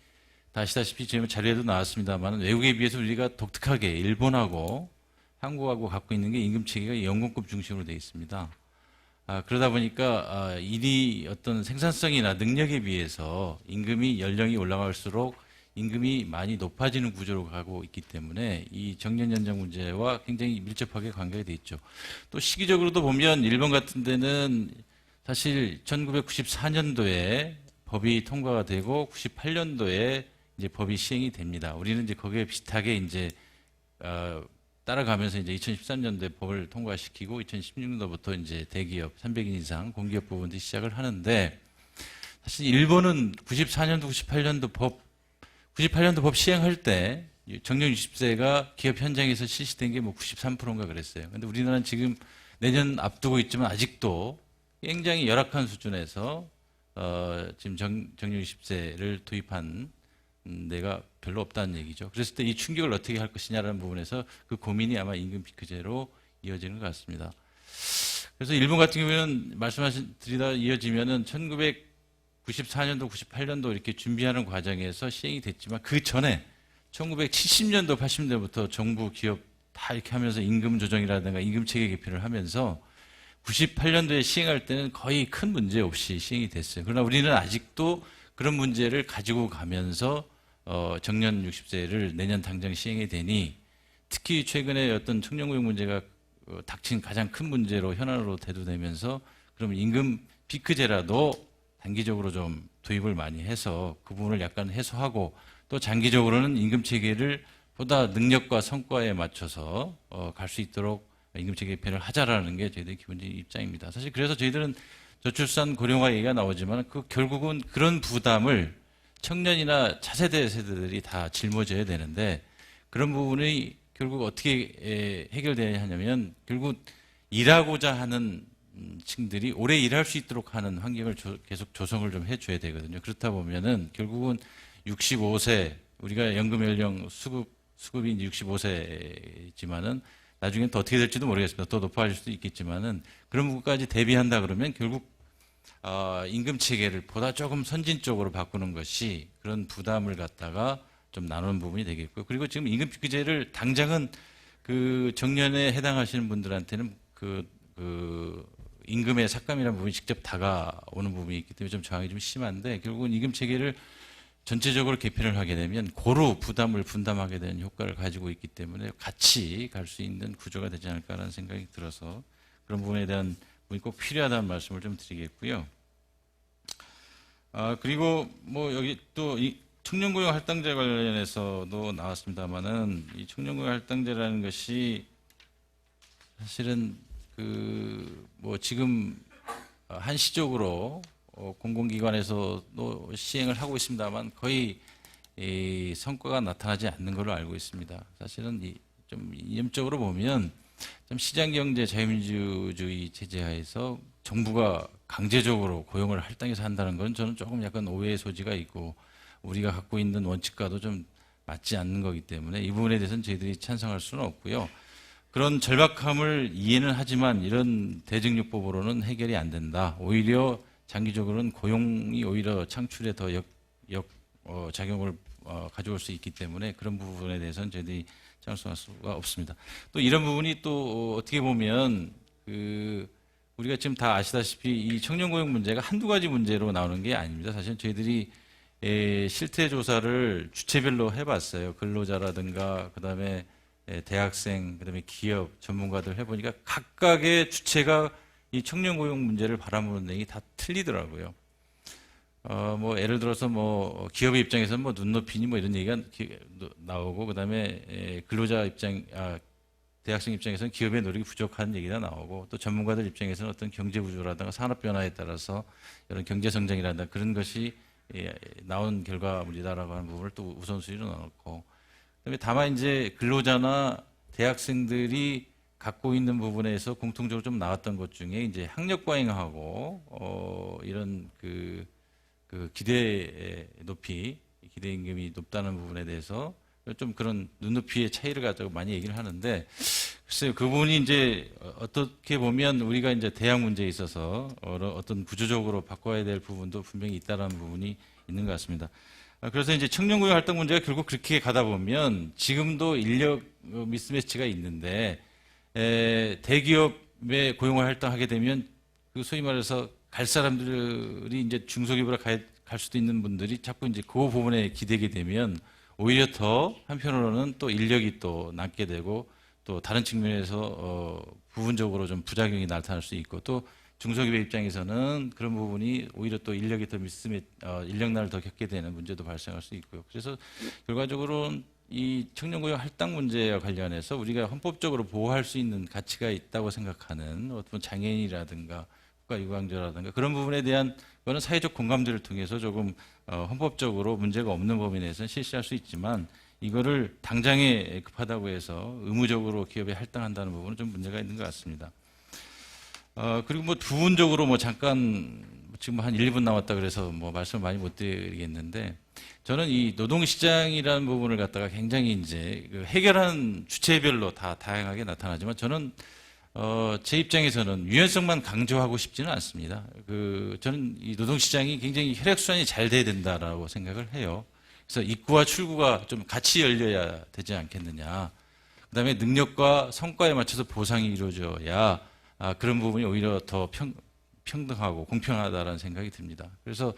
다 아시다시피 지금 자료에도 나왔습니다만 외국에 비해서 우리가 독특하게 일본하고 한국하고 갖고 있는 게 임금 체계가 연공급 중심으로 되어 있습니다. 그러다 보니까 일이 어떤 생산성이나 능력에 비해서 임금이 연령이 올라갈수록 임금이 많이 높아지는 구조로 가고 있기 때문에 이 정년 연장 문제와 굉장히 밀접하게 관계가 돼 있죠. 또 시기적으로도 보면 일본 같은 데는 사실 1994년도에 법이 통과가 되고 98년도에 이제 법이 시행이 됩니다. 우리는 이제 거기에 비슷하게 이제 따라가면서 이제 2013년도에 법을 통과시키고 2016년도부터 이제 대기업 300인 이상 공기업 부분들이 시작을 하는데 사실 일본은 94년도, 98년도 법 시행할 때 정년 60세가 기업 현장에서 실시된 게 뭐 93%인가 그랬어요. 근데 우리나라는 지금 내년 앞두고 있지만 아직도 굉장히 열악한 수준에서 지금 정년 60세를 도입한 데가 별로 없다는 얘기죠. 그랬을 때 이 충격을 어떻게 할 것이냐라는 부분에서 그 고민이 아마 임금 피크제로 이어지는 것 같습니다. 그래서 일본 같은 경우에는 말씀하신 드리다 이어지면은 1994년도, 98년도 이렇게 준비하는 과정에서 시행이 됐지만 그 전에 1970년도, 80년대부터 정부, 기업 다 이렇게 하면서 임금 조정이라든가 임금 체계 개편을 하면서 98년도에 시행할 때는 거의 큰 문제 없이 시행이 됐어요. 그러나 우리는 아직도 그런 문제를 가지고 가면서 정년 60세를 내년 당장 시행이 되니 특히 최근에 어떤 청년고용 문제가 닥친 가장 큰 문제로 현안으로 대두되면서 그럼 임금 피크제라도 단기적으로 좀 도입을 많이 해서 그 부분을 약간 해소하고 또 장기적으로는 임금 체계를 보다 능력과 성과에 맞춰서 갈 수 있도록 임금 체계 개편을 하자라는 게 저희들의 기본적인 입장입니다. 사실 그래서 저희들은 저출산 고령화 얘기가 나오지만 그 결국은 그런 부담을 청년이나 차세대 세대들이 다 짊어져야 되는데 그런 부분이 결국 어떻게 해결되어야 하냐면 결국 일하고자 하는 층들이 오래 일할 수 있도록 하는 환경을 계속 조성을 좀 해줘야 되거든요. 그렇다 보면은 결국은 65세 우리가 연금 연령 수급이 이제 65세지만은 나중엔 또 어떻게 될지도 모르겠습니다. 더 높아질 수도 있겠지만은 그런 부분까지 대비한다 그러면 결국 임금 체계를 보다 조금 선진적으로 바꾸는 것이 그런 부담을 갖다가 좀 나누는 부분이 되겠고요. 그리고 지금 임금 피크제를 당장은 그 정년에 해당하시는 분들한테는 그 임금의 삭감이라는 부분이 직접 다가오는 부분이 있기 때문에 좀 저항이 좀 심한데 결국은 임금 체계를 전체적으로 개편을 하게 되면 고루 부담을 분담하게 되는 효과를 가지고 있기 때문에 같이 갈 수 있는 구조가 되지 않을까라는 생각이 들어서 그런 부분에 대한 부분이 꼭 필요하다는 말씀을 좀 드리겠고요. 그리고 뭐 여기 또 이 청년고용 할당제 관련해서도 나왔습니다만은 이 청년고용 할당제라는 것이 사실은 뭐 지금 한시적으로 공공기관에서도 시행을 하고 있습니다만 거의 성과가 나타나지 않는 걸로 알고 있습니다. 사실은 좀 이념적으로 보면 좀 시장경제 자유민주주의 체제하에서 정부가 강제적으로 고용을 할당해서 한다는 건 저는 조금 약간 오해의 소지가 있고 우리가 갖고 있는 원칙과도 좀 맞지 않는 거기 때문에 이 부분에 대해서는 저희들이 찬성할 수는 없고요. 그런 절박함을 이해는 하지만 이런 대증요법으로는 해결이 안 된다. 오히려 장기적으로는 고용이 오히려 창출에 더 작용을 가져올 수 있기 때문에 그런 부분에 대해서는 저희들이 찬성할 수가 없습니다. 또 이런 부분이 또 어떻게 보면 우리가 지금 다 아시다시피 이 청년고용 문제가 한두 가지 문제로 나오는 게 아닙니다. 사실 저희들이 실태 조사를 주체별로 해봤어요. 근로자라든가 그다음에 대학생, 그다음에 기업 전문가들 해보니까 각각의 주체가 이 청년고용 문제를 바라보는 내용이 다 틀리더라고요. 뭐 예를 들어서 뭐 기업의 입장에서는 뭐 눈높이니 뭐 이런 얘기가 나오고 그다음에 근로자 대학생 입장에서는 기업의 노력이 부족한 얘기가 나오고 또 전문가들 입장에서는 어떤 경제 구조라든가 산업 변화에 따라서 이런 경제 성장이라든가 그런 것이 나온 결과물이다라고 하는 부분을 또 우선순위로 넣고 그다음에 다만 이제 근로자나 대학생들이 갖고 있는 부분에서 공통적으로 좀 나왔던 것 중에 이제 학력 과잉하고 이런 그 기대 높이 기대 임금이 높다는 부분에 대해서 좀 그런 눈높이의 차이를 가지고 많이 얘기를 하는데 글쎄요 그 부분이 이제 어떻게 보면 우리가 이제 대학 문제에 있어서 어떤 구조적으로 바꿔야 될 부분도 분명히 있다라는 부분이 있는 것 같습니다. 그래서 이제 청년고용 할당 문제가 결국 그렇게 가다 보면 지금도 인력 미스매치가 있는데 대기업에 고용을 할당하게 되면 그리고 소위 말해서 갈 사람들이 이제 중소기업으로 갈 수도 있는 분들이 자꾸 이제 그 부분에 기대게 되면 오히려 더 한편으로는 또 인력이 또 남게 되고 또 다른 측면에서 부분적으로 좀 부작용이 나타날 수 있고 또 중소기업 입장에서는 그런 부분이 오히려 또 인력이 더 미스매 인력난을 더 겪게 되는 문제도 발생할 수 있고요. 그래서 결과적으로는 이 청년고용 할당 문제와 관련해서 우리가 헌법적으로 보호할 수 있는 가치가 있다고 생각하는 어떤 장애인이라든가 국가유광자라든가 그런 부분에 대한 거는 사회적 공감대를 통해서 조금 헌법적으로 문제가 없는 범위 내에서는 실시할 수 있지만 이거를 당장에 급하다고 해서 의무적으로 기업에 할당한다는 부분은 좀 문제가 있는 것 같습니다. 그리고 뭐 부분적으로 뭐 잠깐 지금 한 1, 2분 남았다 그래서 뭐 말씀을 많이 못 드리겠는데 저는 이 노동시장이라는 부분을 갖다가 굉장히 이제 해결하는 주체별로 다 다양하게 나타나지만 저는 제 입장에서는 유연성만 강조하고 싶지는 않습니다. 저는 이 노동시장이 굉장히 혈액순환이 잘 돼야 된다라고 생각을 해요. 그래서 입구와 출구가 좀 같이 열려야 되지 않겠느냐. 그 다음에 능력과 성과에 맞춰서 보상이 이루어져야 그런 부분이 오히려 더 평등하고 공평하다라는 생각이 듭니다. 그래서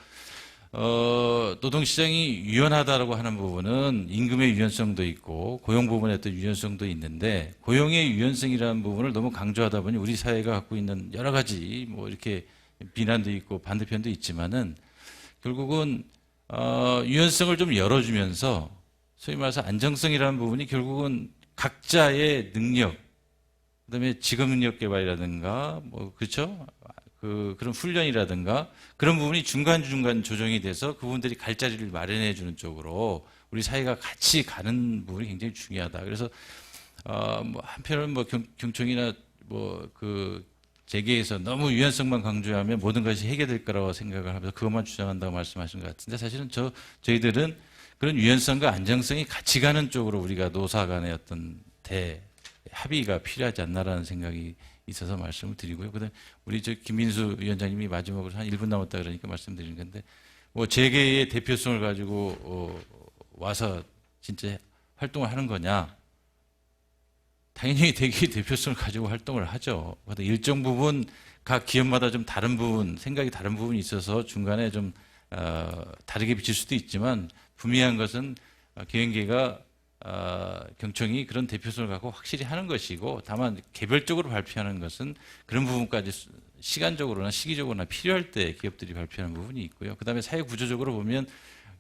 노동시장이 유연하다라고 하는 부분은 임금의 유연성도 있고 고용 부분의 또 유연성도 있는데 고용의 유연성이라는 부분을 너무 강조하다 보니 우리 사회가 갖고 있는 여러 가지 뭐 이렇게 비난도 있고 반대편도 있지만은 결국은 유연성을 좀 열어주면서 소위 말해서 안정성이라는 부분이 결국은 각자의 능력, 그다음에 직업 능력 개발이라든가 뭐 그렇죠? 그런 훈련이라든가 그런 부분이 중간중간 조정이 돼서 그분들이 갈 자리를 마련해 주는 쪽으로 우리 사회가 같이 가는 부분이 굉장히 중요하다. 그래서 뭐 한편으로는 뭐 경총이나 뭐 재계에서 너무 유연성만 강조하면 모든 것이 해결될 거라고 생각을 하면서 그것만 주장한다고 말씀하신 것 같은데 사실은 저희들은 그런 유연성과 안정성이 같이 가는 쪽으로 우리가 노사 간의 어떤 합의가 필요하지 않나라는 생각이 있어서 말씀을 드리고요. 그다음에 우리 김민수 위원장님이 마지막으로 한 1분 남았다 그러니까 말씀드리는 건데 뭐 재계의 대표성을 가지고 와서 진짜 활동을 하는 거냐? 당연히 대개의 대표성을 가지고 활동을 하죠. 일정 부분 각 기업마다 좀 다른 부분, 생각이 다른 부분이 있어서 중간에 좀 다르게 비칠 수도 있지만 분명한 것은 경영계가 경총이 그런 대표성을 갖고 확실히 하는 것이고 다만 개별적으로 발표하는 것은 그런 부분까지 시간적으로나 시기적으로나 필요할 때 기업들이 발표하는 부분이 있고요. 그다음에 사회 구조적으로 보면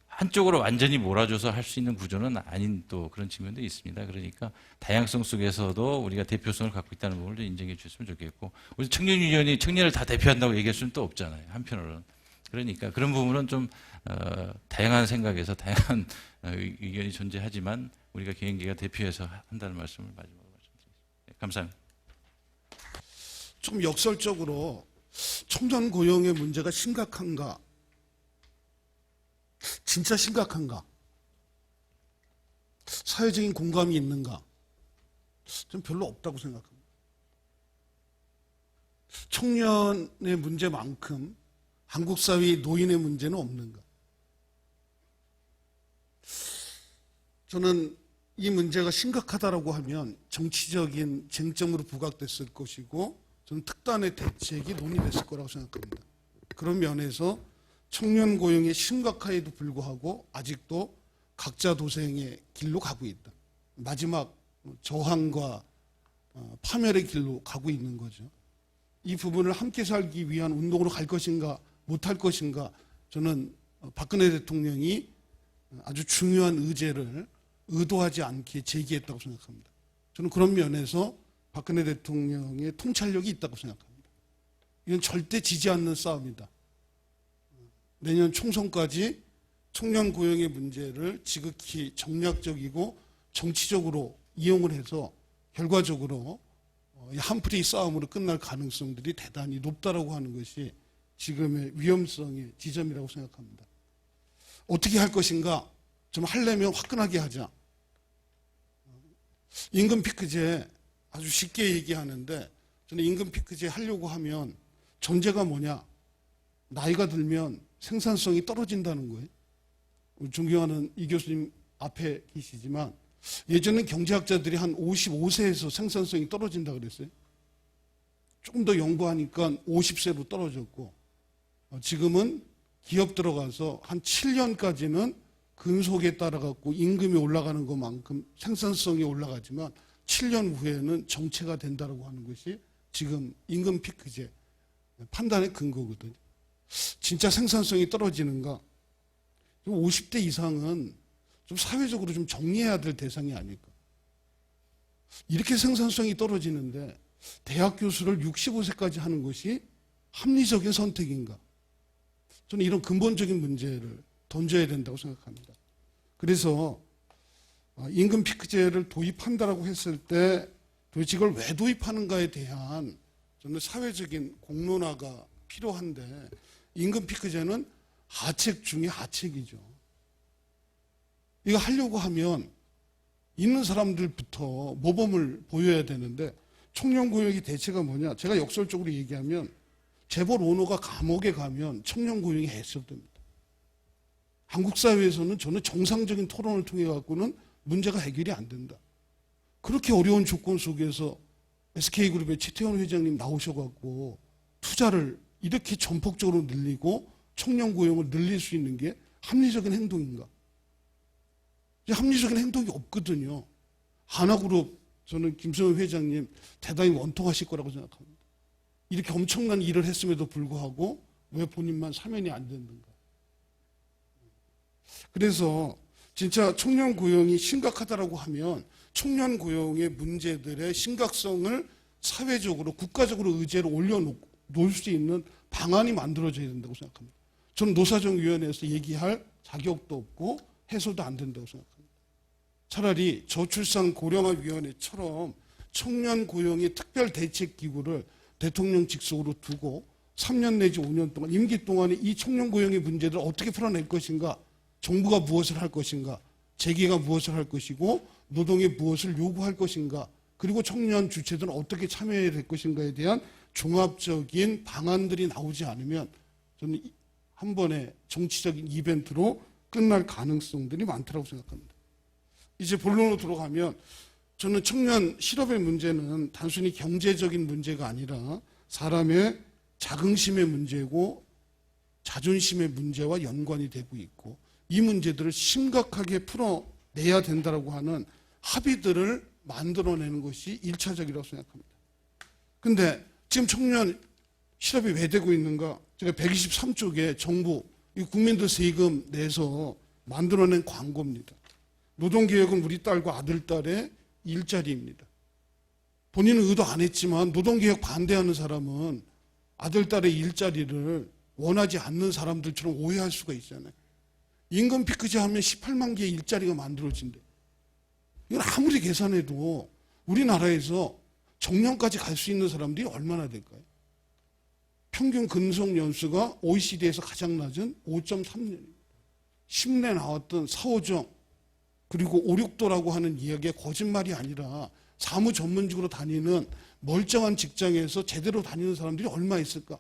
한쪽으로 완전히 몰아줘서 할 수 있는 구조는 아닌 또 그런 측면도 있습니다. 그러니까 다양성 속에서도 우리가 대표성을 갖고 있다는 부분을 인정해 주셨으면 좋겠고 우리 청년위원이 청년을 다 대표한다고 얘기할 수는 또 없잖아요. 한편으로는. 그러니까 그런 부분은 좀 다양한 생각에서 다양한 의견이 존재하지만 우리가 경영계가 대표해서 한다는 말씀을 마지막으로 말씀드리겠습니다. 감사합니다. 좀 역설적으로 청년 고용의 문제가 심각한가? 진짜 심각한가? 사회적인 공감이 있는가? 좀 별로 없다고 생각합니다. 청년의 문제만큼 한국 사회의 노인의 문제는 없는가? 저는 이 문제가 심각하다라고 하면 정치적인 쟁점으로 부각됐을 것이고 저는 특단의 대책이 논의됐을 거라고 생각합니다. 그런 면에서 청년 고용의 심각함에도 불구하고 아직도 각자 도생의 길로 가고 있다. 마지막 저항과 파멸의 길로 가고 있는 거죠. 이 부분을 함께 살기 위한 운동으로 갈 것인가 못할 것인가 저는 박근혜 대통령이 아주 중요한 의제를 의도하지 않게 제기했다고 생각합니다. 저는 그런 면에서 박근혜 대통령의 통찰력이 있다고 생각합니다. 이건 절대 지지 않는 싸움이다. 내년 총선까지 청년 고용의 문제를 지극히 정략적이고 정치적으로 이용을 해서 결과적으로 한풀이 싸움으로 끝날 가능성들이 대단히 높다라고 하는 것이 지금의 위험성의 지점이라고 생각합니다. 어떻게 할 것인가? 좀 하려면 화끈하게 하자. 임금 피크제 아주 쉽게 얘기하는데 저는 임금 피크제 하려고 하면 전제가 뭐냐? 나이가 들면 생산성이 떨어진다는 거예요. 존경하는 이 교수님 앞에 계시지만 예전엔 경제학자들이 한 55세에서 생산성이 떨어진다 그랬어요. 조금 더 연구하니까 50세로 떨어졌고 지금은 기업 들어가서 한 7년까지는 근속에 따라 갖고 임금이 올라가는 것만큼 생산성이 올라가지만 7년 후에는 정체가 된다라고 하는 것이 지금 임금 피크제 판단의 근거거든요. 진짜 생산성이 떨어지는가? 50대 이상은 좀 사회적으로 좀 정리해야 될 대상이 아닐까. 이렇게 생산성이 떨어지는데 대학 교수를 65세까지 하는 것이 합리적인 선택인가? 저는 이런 근본적인 문제를 던져야 된다고 생각합니다. 그래서 임금 피크제를 도입한다라고 했을 때 도대체 이걸 왜 도입하는가에 대한 저는 사회적인 공론화가 필요한데 임금 피크제는 하책 중에 하책이죠. 이거 하려고 하면 있는 사람들부터 모범을 보여야 되는데 청년고용의 대체가 뭐냐? 제가 역설적으로 얘기하면 재벌 오너가 감옥에 가면 청년고용이 해소됩니다. 한국 사회에서는 저는 정상적인 토론을 통해 갖고는 문제가 해결이 안 된다. 그렇게 어려운 조건 속에서 SK그룹의 최태원 회장님 나오셔갖고 투자를 이렇게 전폭적으로 늘리고 청년 고용을 늘릴 수 있는 게 합리적인 행동인가? 합리적인 행동이 없거든요. 하나그룹 저는 김성현 회장님 대단히 원통하실 거라고 생각합니다. 이렇게 엄청난 일을 했음에도 불구하고 왜 본인만 사면이 안 됐는가? 그래서 진짜 청년 고용이 심각하다라고 하면 청년 고용의 문제들의 심각성을 사회적으로 국가적으로 의제로 올려놓을 수 있는 방안이 만들어져야 된다고 생각합니다. 저는 노사정위원회에서 얘기할 자격도 없고 해소도 안 된다고 생각합니다. 차라리 저출산 고령화위원회처럼 청년 고용의 특별대책기구를 대통령 직속으로 두고 3년 내지 5년 동안 임기 동안에 이 청년 고용의 문제들을 어떻게 풀어낼 것인가, 정부가 무엇을 할 것인가, 재계가 무엇을 할 것이고 노동에 무엇을 요구할 것인가, 그리고 청년 주체들은 어떻게 참여해야 될 것인가에 대한 종합적인 방안들이 나오지 않으면 저는 한 번의 정치적인 이벤트로 끝날 가능성들이 많다고 생각합니다. 이제 본론으로 들어가면 저는 청년 실업의 문제는 단순히 경제적인 문제가 아니라 사람의 자긍심의 문제고 자존심의 문제와 연관이 되고 있고 이 문제들을 심각하게 풀어내야 된다고 하는 합의들을 만들어내는 것이 1차적이라고 생각합니다. 근데 지금 청년 실업이 왜 되고 있는가? 제가 123쪽에 정부, 국민들 세금 내서 만들어낸 광고입니다. 노동개혁은 우리 딸과 아들딸의 일자리입니다. 본인은 의도 안 했지만 노동개혁 반대하는 사람은 아들딸의 일자리를 원하지 않는 사람들처럼 오해할 수가 있잖아요. 임금 피크제 하면 18만 개의 일자리가 만들어진대. 이건 아무리 계산해도 우리나라에서 정년까지 갈 수 있는 사람들이 얼마나 될까요? 평균 근속 연수가 OECD에서 가장 낮은 5.3년입니다. 10내 나왔던 4, 5정 그리고 5, 6도라고 하는 이야기가 거짓말이 아니라 사무 전문직으로 다니는 멀쩡한 직장에서 제대로 다니는 사람들이 얼마 있을까?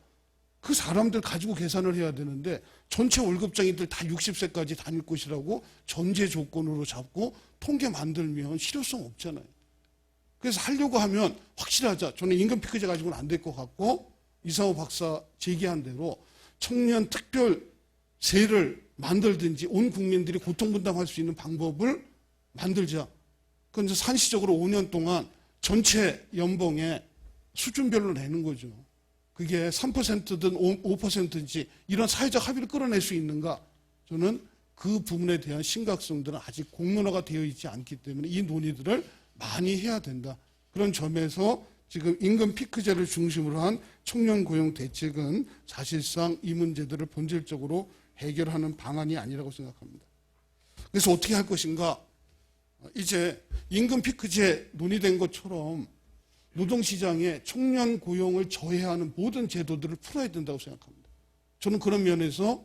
그 사람들 가지고 계산을 해야 되는데 전체 월급쟁이들 다 60세까지 다닐 것이라고 전제 조건으로 잡고 통계 만들면 실효성 없잖아요. 그래서 하려고 하면 확실하자. 저는 임금 피크제 가지고는 안 될 것 같고 이상호 박사 제기한 대로 청년 특별세를 만들든지 온 국민들이 고통분담할 수 있는 방법을 만들자. 그건 산시적으로 5년 동안 전체 연봉의 수준별로 내는 거죠. 그게 3%든 5%인지 이런 사회적 합의를 끌어낼 수 있는가? 저는 그 부분에 대한 심각성들은 아직 공론화가 되어 있지 않기 때문에 이 논의들을 많이 해야 된다. 그런 점에서 지금 임금 피크제를 중심으로 한 청년 고용 대책은 사실상 이 문제들을 본질적으로 해결하는 방안이 아니라고 생각합니다. 그래서 어떻게 할 것인가? 이제 임금 피크제 논의된 것처럼 노동시장에 청년 고용을 저해하는 모든 제도들을 풀어야 된다고 생각합니다. 저는 그런 면에서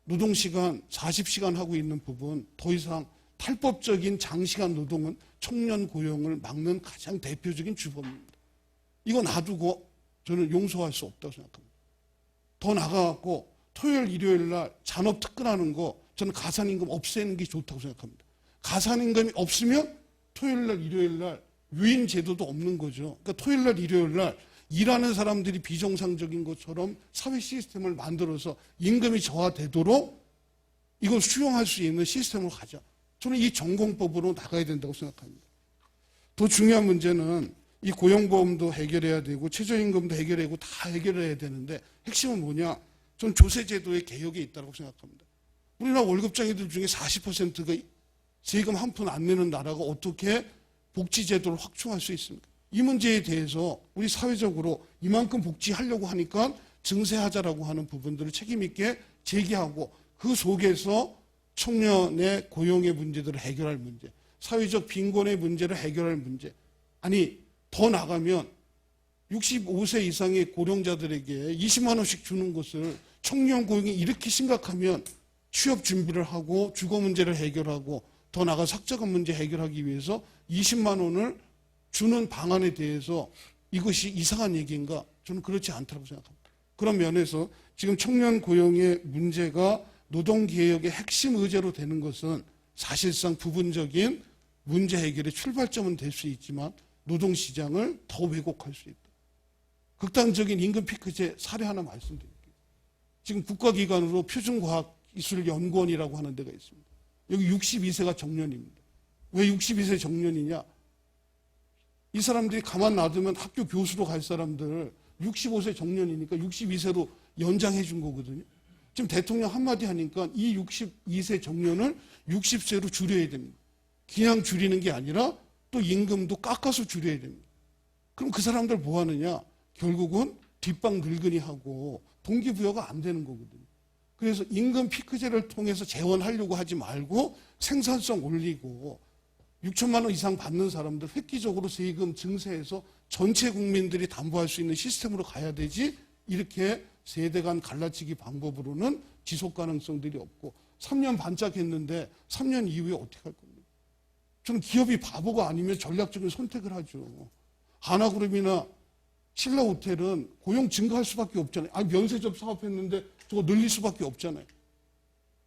노동시간 40시간 하고 있는 부분 더 이상 탈법적인 장시간 노동은 청년 고용을 막는 가장 대표적인 주범입니다. 이거 놔두고 저는 용서할 수 없다고 생각합니다. 더 나가갖고 토요일 일요일 날 잔업 특근하는 거 저는 가산임금 없애는 게 좋다고 생각합니다. 가산임금이 없으면 토요일 날 일요일 날 유인 제도도 없는 거죠. 그러니까 토요일 날 일요일 날 일하는 사람들이 비정상적인 것처럼 사회 시스템을 만들어서 임금이 저하되도록 이걸 수용할 수 있는 시스템을 가자. 저는 이 전공법으로 나가야 된다고 생각합니다. 더 중요한 문제는 이 고용보험도 해결해야 되고 최저임금도 해결해야 되고 다 해결해야 되는데 핵심은 뭐냐? 저는 조세제도의 개혁에 있다고 생각합니다. 우리나라 월급쟁이들 중에 40%가 세금 한 푼 안 내는 나라가 어떻게 복지제도를 확충할 수 있습니까? 이 문제에 대해서 우리 사회적으로 이만큼 복지하려고 하니까 증세하자라고 하는 부분들을 책임 있게 제기하고 그 속에서 청년의 고용의 문제들을 해결할 문제, 사회적 빈곤의 문제를 해결할 문제. 아니 더 나가면 65세 이상의 고령자들에게 20만 원씩 주는 것을 청년 고용이 이렇게 심각하면 취업 준비를 하고 주거 문제를 해결하고 더 나아가 삭자금 문제 해결하기 위해서 20만 원을 주는 방안에 대해서 이것이 이상한 얘기인가? 저는 그렇지 않다고 생각합니다. 그런 면에서 지금 청년 고용의 문제가 노동개혁의 핵심 의제로 되는 것은 사실상 부분적인 문제 해결의 출발점은 될 수 있지만 노동시장을 더 왜곡할 수 있다. 극단적인 임금 피크제 사례 하나 말씀드릴게요. 지금 국가기관으로 표준과학기술연구원이라고 하는 데가 있습니다. 여기 62세가 정년입니다. 왜 62세 정년이냐? 이 사람들이 가만 놔두면 학교 교수로 갈 사람들 65세 정년이니까 62세로 연장해 준 거거든요. 지금 대통령 한마디 하니까 이 62세 정년을 60세로 줄여야 됩니다. 그냥 줄이는 게 아니라 또 임금도 깎아서 줄여야 됩니다. 그럼 그 사람들 뭐 하느냐? 결국은 뒷방 늙은이하고 동기부여가 안 되는 거거든요. 그래서 임금 피크제를 통해서 재원하려고 하지 말고 생산성 올리고 6천만 원 이상 받는 사람들 획기적으로 세금 증세해서 전체 국민들이 담보할 수 있는 시스템으로 가야 되지 이렇게 세대 간 갈라치기 방법으로는 지속 가능성들이 없고 3년 반짝했는데 3년 이후에 어떻게 할 겁니까? 저는 기업이 바보가 아니면 전략적인 선택을 하죠. 하나그룹이나 신라호텔은 고용 증가할 수밖에 없잖아요. 아니 면세점 사업했는데 저거 늘릴 수밖에 없잖아요.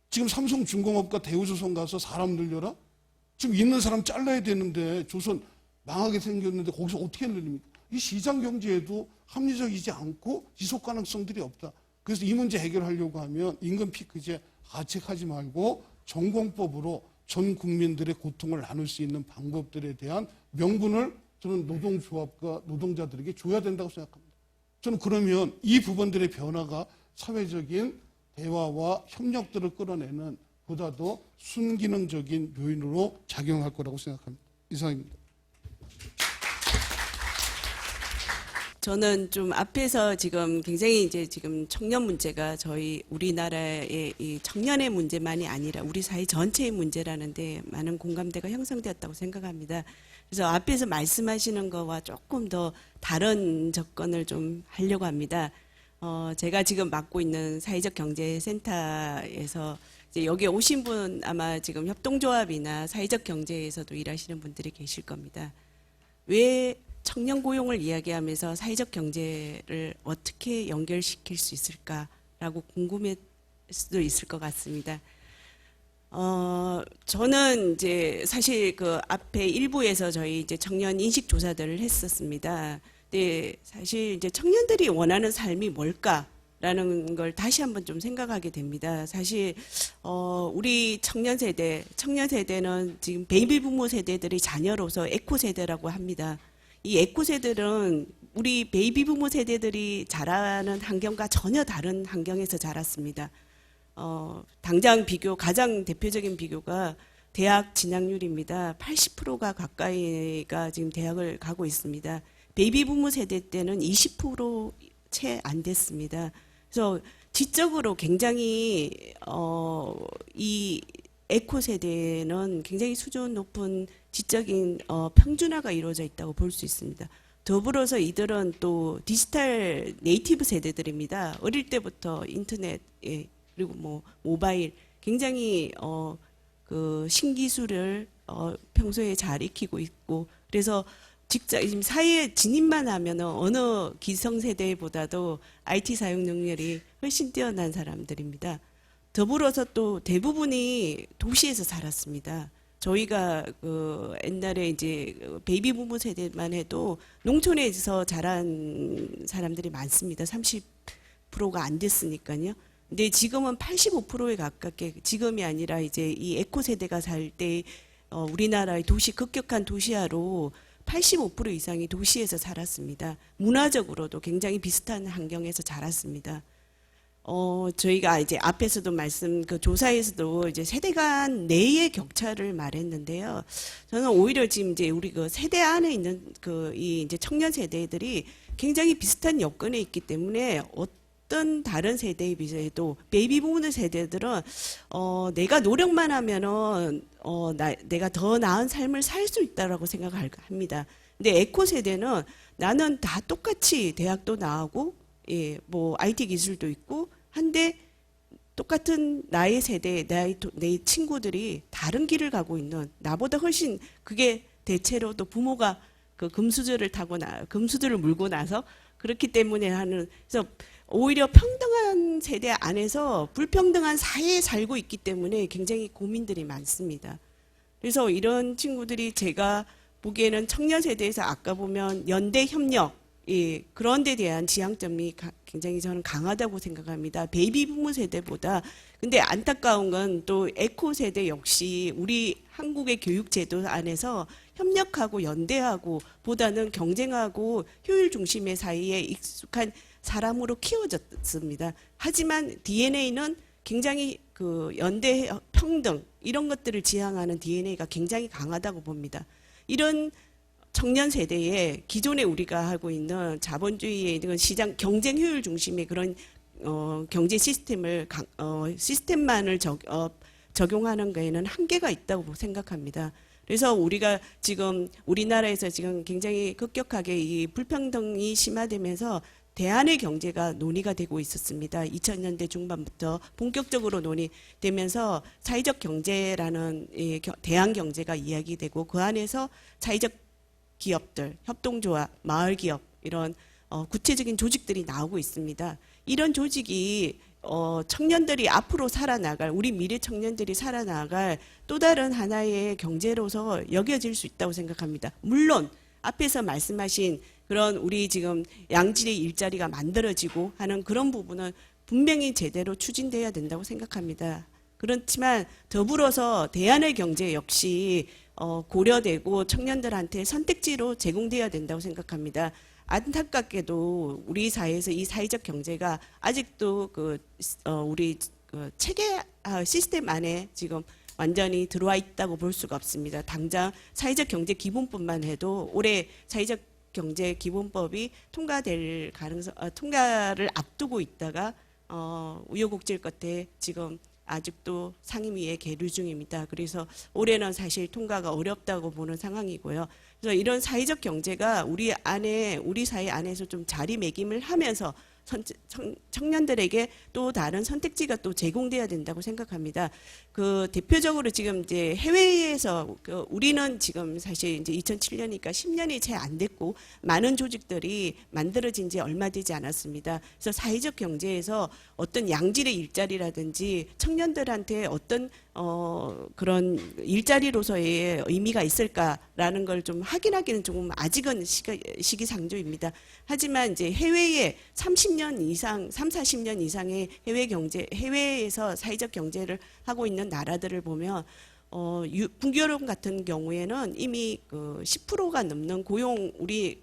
지금 삼성중공업과 대우조선 가서 사람 늘려라? 지금 있는 사람 잘라야 되는데 조선 망하게 생겼는데 거기서 어떻게 늘립니까? 이 시장 경제에도 합리적이지 않고 지속 가능성들이 없다. 그래서 이 문제 해결하려고 하면 임금 피크제 가책하지 말고 전공법으로 전 국민들의 고통을 나눌 수 있는 방법들에 대한 명분을 저는 노동조합과 노동자들에게 줘야 된다고 생각합니다. 저는 그러면 이 부분들의 변화가 사회적인 대화와 협력들을 끌어내는 보다 더 순기능적인 요인으로 작용할 거라고 생각합니다. 이상입니다. 저는 좀 앞에서 지금 굉장히 이제 지금 청년 문제가 저희 우리나라의 이 청년의 문제만이 아니라 우리 사회 전체의 문제라는데 많은 공감대가 형성되었다고 생각합니다. 그래서 앞에서 말씀하시는 거와 조금 더 다른 접근을 좀 하려고 합니다. 제가 지금 맡고 있는 사회적 경제센터에서 이제 여기 오신 분 아마 지금 협동조합이나 사회적 경제에서도 일하시는 분들이 계실 겁니다. 왜 청년 고용을 이야기하면서 사회적 경제를 어떻게 연결시킬 수 있을까라고 궁금할 수도 있을 것 같습니다. 저는 이제 사실 그 앞에 일부에서 저희 이제 청년 인식 조사들을 했었습니다. 근데 사실 이제 청년들이 원하는 삶이 뭘까라는 걸 다시 한번 좀 생각하게 됩니다. 사실 우리 청년 세대는 지금 베이비 부모 세대들이 자녀로서 에코 세대라고 합니다. 이 에코 세대들은 우리 베이비 부모 세대들이 자라는 환경과 전혀 다른 환경에서 자랐습니다. 당장 가장 대표적인 비교가 대학 진학률입니다. 80%가 가까이가 지금 대학을 가고 있습니다. 베이비 부모 세대 때는 20% 채 안 됐습니다. 그래서 지적으로 굉장히 이 에코 세대는 굉장히 수준 높은 지적인 평준화가 이루어져 있다고 볼 수 있습니다. 더불어서 이들은 또 디지털 네이티브 세대들입니다. 어릴 때부터 인터넷 그리고 뭐 모바일 굉장히 그 신기술을 평소에 잘 익히고 있고 그래서 지금 사회에 진입만 하면 어느 기성세대보다도 IT 사용 능력이 훨씬 뛰어난 사람들입니다. 더불어서 또 대부분이 도시에서 살았습니다. 저희가 그 옛날에 이제 베이비 부모 세대만 해도 농촌에서 자란 사람들이 많습니다. 30%가 안 됐으니까요. 근데 지금은 85%에 가깝게, 지금이 아니라 이제 이 에코 세대가 살 때 우리나라의 도시, 급격한 도시화로 85% 이상이 도시에서 살았습니다. 문화적으로도 굉장히 비슷한 환경에서 자랐습니다. 저희가 이제 앞에서도 그 조사에서도 이제 세대 간 내의 격차를 말했는데요. 저는 오히려 지금 이제 우리 그 세대 안에 있는 이 이제 청년 세대들이 굉장히 비슷한 여건에 있기 때문에 어떤 다른 세대에 비해도 베이비 부모 세대들은 내가 노력만 하면은 내가 더 나은 삶을 살 수 있다라고 생각합니다. 근데 에코 세대는 나는 다 똑같이 대학도 나오고 예, 뭐 IT 기술도 있고 한데 똑같은 나의 세대, 내 친구들이 다른 길을 가고 있는, 나보다 훨씬, 그게 대체로 또 부모가 그 금수저를 물고 나서 그렇기 때문에 그래서 오히려 평등한 세대 안에서 불평등한 사회에 살고 있기 때문에 굉장히 고민들이 많습니다. 그래서 이런 친구들이 제가 보기에는 청년 세대에서 아까 보면 연대 협력, 예, 그런 데 대한 지향점이 굉장히 저는 강하다고 생각합니다. 베이비 부모 세대보다. 근데 안타까운 건 또 에코 세대 역시 우리 한국의 교육 제도 안에서 협력하고 연대하고 보다는 경쟁하고 효율 중심의 사이에 익숙한 사람으로 키워졌습니다. 하지만 DNA는 굉장히 그 연대 평등 이런 것들을 지향하는 DNA가 굉장히 강하다고 봅니다. 이런 청년 세대에 기존에 우리가 하고 있는 자본주의의 이런 시장 경쟁 효율 중심의 그런 경제 시스템만을 적용하는 거에는 한계가 있다고 생각합니다. 그래서 우리가 지금 우리나라에서 지금 굉장히 급격하게 이 불평등이 심화되면서 대안의 경제가 논의가 되고 있었습니다. 2000년대 중반부터 본격적으로 논의되면서 사회적 경제라는 대안 경제가 이야기되고 그 안에서 사회적 기업들, 협동조합, 마을기업 이런 구체적인 조직들이 나오고 있습니다. 이런 조직이 청년들이 앞으로 살아나갈, 우리 미래 청년들이 살아나갈 또 다른 하나의 경제로서 여겨질 수 있다고 생각합니다. 물론 앞에서 말씀하신 그런 우리 지금 양질의 일자리가 만들어지고 하는 그런 부분은 분명히 제대로 추진돼야 된다고 생각합니다. 그렇지만 더불어서 대안의 경제 역시 고려되고 청년들한테 선택지로 제공돼야 된다고 생각합니다. 안타깝게도 우리 사회에서 이 사회적 경제가 아직도 우리 체계 시스템 안에 지금 완전히 들어와 있다고 볼 수가 없습니다. 당장 사회적 경제 기본법만 해도 올해 사회적 경제 기본법이 통과될 통과를 앞두고 있다가 우여곡절 끝에 지금 아직도 상임위에 계류 중입니다. 그래서 올해는 사실 통과가 어렵다고 보는 상황이고요. 그래서 이런 사회적 경제가 우리 사회 안에서 좀 자리매김을 하면서 청년들에게 또 다른 선택지가 또 제공돼야 된다고 생각합니다. 그 대표적으로 지금 이제 해외에서 우리는 지금 사실 이제 2007년이니까 10년이 채 안 됐고 많은 조직들이 만들어진 지 얼마 되지 않았습니다. 그래서 사회적 경제에서 어떤 양질의 일자리라든지 청년들한테 어떤 그런 일자리로서의 의미가 있을까라는 걸 좀 확인하기는 조금 아직은 시기상조입니다. 하지만 이제 해외에 30년 이상, 40년 이상의 해외에서 사회적 경제를 하고 있는 나라들을 보면 북유럽 같은 경우에는 이미 10%가 넘는 고용 우리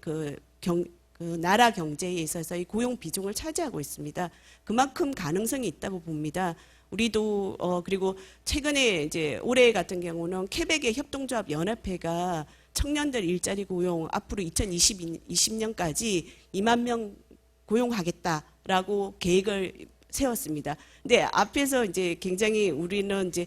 나라 경제에 있어서의 고용 비중을 차지하고 있습니다. 그만큼 가능성이 있다고 봅니다. 우리도 그리고 최근에 이제 올해 같은 경우는 퀘벡의 협동조합 연합회가 청년들 일자리 고용 앞으로 2020년까지 2만 명 고용하겠다라고 계획을 세웠습니다. 근데 앞에서 이제 굉장히 우리는 이제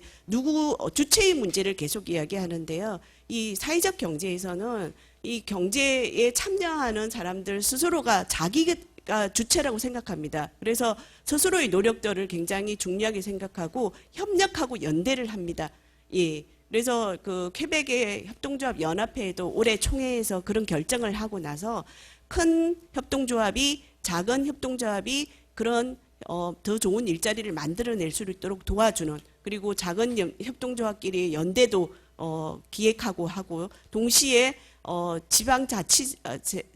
주체의 문제를 계속 이야기하는데요. 이 사회적 경제에서는 이 경제에 참여하는 사람들 스스로가 자기가 주체라고 생각합니다. 그래서 스스로의 노력들을 굉장히 중요하게 생각하고 협력하고 연대를 합니다. 예. 그래서 퀘벡의 협동조합 연합회에도 올해 총회에서 그런 결정을 하고 나서 큰 협동조합이 작은 협동조합이 그런 더 좋은 일자리를 만들어낼 수 있도록 도와주는, 그리고 작은 협동조합끼리 연대도 기획하고 하고 동시에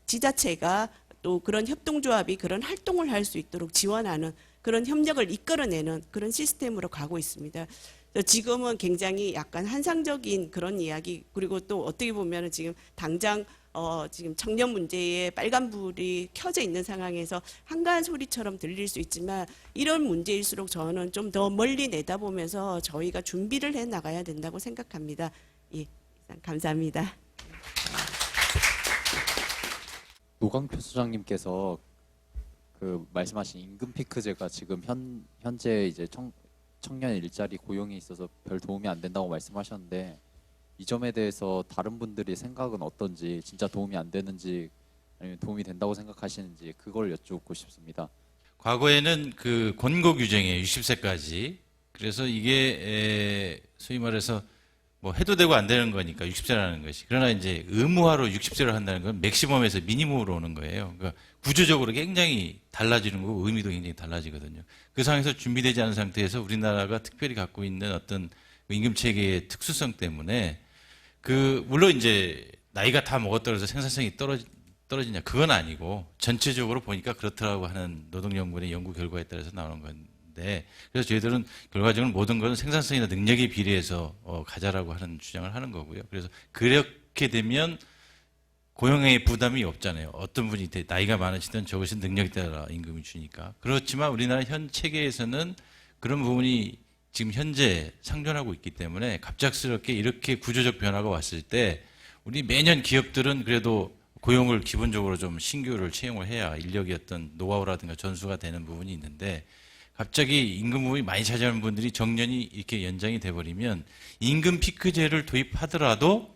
지자체가 또 그런 협동조합이 그런 활동을 할 수 있도록 지원하는 그런 협력을 이끌어내는 그런 시스템으로 가고 있습니다. 지금은 굉장히 약간 한상적인 그런 이야기, 그리고 또 어떻게 보면은 지금 당장 지금 청년 문제에 빨간불이 켜져 있는 상황에서 한가한 소리처럼 들릴 수 있지만 이런 문제일수록 저는 좀 더 멀리 내다보면서 저희가 준비를 해 나가야 된다고 생각합니다. 예, 이상 감사합니다. 노광표 수장님께서 그 말씀하신 임금 피크제가 지금 현재 이제 청년 일자리 고용에 있어서 별 도움이 안 된다고 말씀하셨는데 이 점에 대해서 다른 분들의 생각은 어떤지, 진짜 도움이 안 되는지 아니면 도움이 된다고 생각하시는지 그걸 여쭙고 싶습니다. 과거에는 그 권고 규정이에요. 60세까지. 그래서 이게 소위 말해서 뭐 해도 되고 안 되는 거니까 60세라는 것이. 그러나 이제 의무화로 60세를 한다는 건 맥시멈에서 미니멈으로 오는 거예요. 그러니까 구조적으로 굉장히 달라지는 거고 의미도 굉장히 달라지거든요. 그 상황에서 준비되지 않은 상태에서 우리나라가 특별히 갖고 있는 어떤 임금 체계의 특수성 때문에 물론 이제 나이가 다 먹었다고 해서 생산성이 떨어지냐 그건 아니고 전체적으로 보니까 그렇더라고 하는 노동연구원의 연구 결과에 따라서 나오는 건데, 그래서 저희들은 결과적으로 모든 것은 생산성이나 능력에 비례해서 가자라고 하는 주장을 하는 거고요. 그래서 그렇게 되면 고용의 부담이 없잖아요. 어떤 분이 나이가 많으시든 적으신 능력에 따라 임금을 주니까. 그렇지만 우리나라 현 체계에서는 그런 부분이 지금 현재 상존하고 있기 때문에 갑작스럽게 이렇게 구조적 변화가 왔을 때 우리 매년 기업들은 그래도 고용을 기본적으로 좀 신규를 채용을 해야 인력의 어떤 노하우라든가 전수가 되는 부분이 있는데, 갑자기 임금 부분이 많이 차지하는 분들이 정년이 이렇게 연장이 돼버리면 임금 피크제를 도입하더라도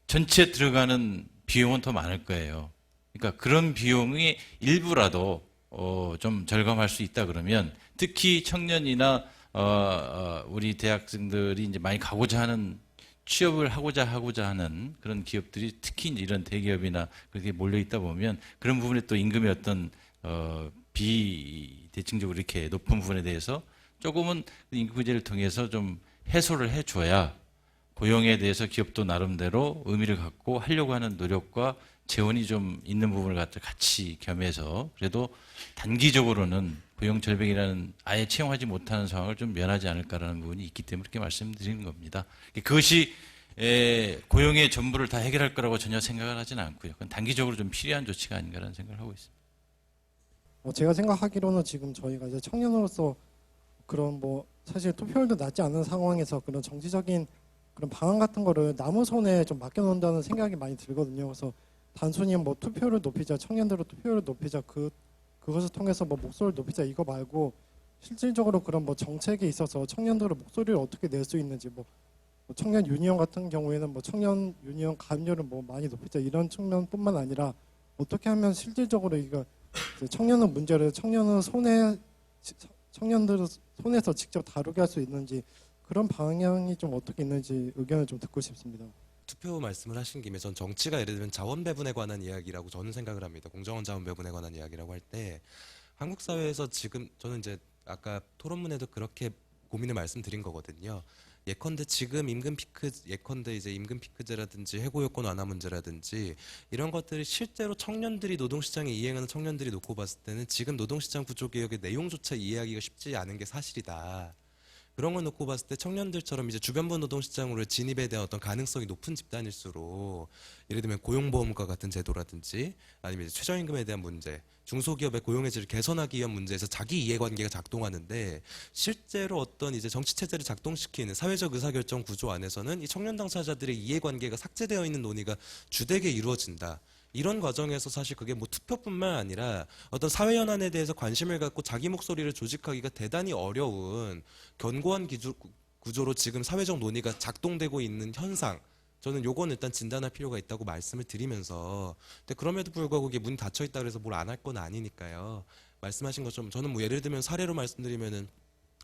전체 들어가는 비용은 더 많을 거예요. 그러니까 그런 비용의 일부라도 좀 절감할 수 있다 그러면, 특히 청년이나 우리 대학생들이 이제 많이 가고자 하는, 취업을 하고자 하는 그런 기업들이 특히 이제 이런 대기업이나 그렇게 몰려 있다 보면 그런 부분에 또 임금의 어떤 비대칭적으로 이렇게 높은 부분에 대해서 조금은 임금제를 통해서 좀 해소를 해줘야 고용에 대해서 기업도 나름대로 의미를 갖고 하려고 하는 노력과 재원이 좀 있는 부분을 같이 겸해서 그래도 단기적으로는 고용 절벽이라는 아예 채용하지 못하는 상황을 좀 면하지 않을까라는 부분이 있기 때문에 그렇게 말씀드리는 겁니다. 그것이 고용의 전부를 다 해결할 거라고 전혀 생각을 하지는 않고요. 그건 단기적으로 좀 필요한 조치가 아닌가라는 생각을 하고 있습니다. 제가 생각하기로는 지금 저희가 이제 청년으로서 그런 뭐 사실 투표율도 낮지 않은 상황에서 그런 정치적인 그런 방안 같은 거를 남의 손에 좀 맡겨놓는다는 생각이 많이 들거든요. 그래서 단순히 뭐 투표율을 높이자, 청년들의 투표율을 높이자, 그것을 통해서 뭐 목소리를 높이자 이거 말고 실질적으로 그런 뭐 정책에 있어서 청년들의 목소리를 어떻게 낼 수 있는지, 뭐 청년 유니언 같은 경우에는 뭐 청년 유니언 가입률을 뭐 많이 높이자 이런 측면뿐만 아니라 어떻게 하면 실질적으로 이거 청년의 문제를 청년들 손에서 직접 다루게 할 수 있는지, 그런 방향이 좀 어떻게 있는지 의견을 좀 듣고 싶습니다. 투표 말씀을 하신 김에 전 정치가 예를 들면 자원 배분에 관한 이야기라고 저는 생각을 합니다. 공정한 자원 배분에 관한 이야기라고 할 때 한국 사회에서 지금 저는 이제 아까 토론문에도 그렇게 고민을 말씀드린 거거든요. 예컨대 지금 임금 피크제라든지 해고 요건 완화 문제라든지 이런 것들이 실제로 청년들이 노동시장에 이행하는 청년들이 놓고 봤을 때는 지금 노동시장 구조개혁의 내용조차 이해하기가 쉽지 않은 게 사실이다. 그런 걸 놓고 봤을 때 청년들처럼 이제 주변부 노동시장으로 진입에 대한 어떤 가능성이 높은 집단일수록 예를 들면 고용보험과 같은 제도라든지 아니면 이제 최저임금에 대한 문제, 중소기업의 고용의 질을 개선하기 위한 문제에서 자기 이해관계가 작동하는데 실제로 어떤 이제 정치체제를 작동시키는 사회적 의사결정 구조 안에서는 이 청년 당사자들의 이해관계가 삭제되어 있는 논의가 주되게 이루어진다. 이런 과정에서 사실 그게 뭐 투표뿐만 아니라 어떤 사회 현안에 대해서 관심을 갖고 자기 목소리를 조직하기가 대단히 어려운 견고한 구조로 지금 사회적 논의가 작동되고 있는 현상, 저는 요건 일단 진단할 필요가 있다고 말씀을 드리면서, 근데 그럼에도 불구하고 이게 문이 닫혀 있다 그래서 뭘 안 할 건 아니니까요. 말씀하신 것처럼 저는 뭐 예를 들면 사례로 말씀드리면은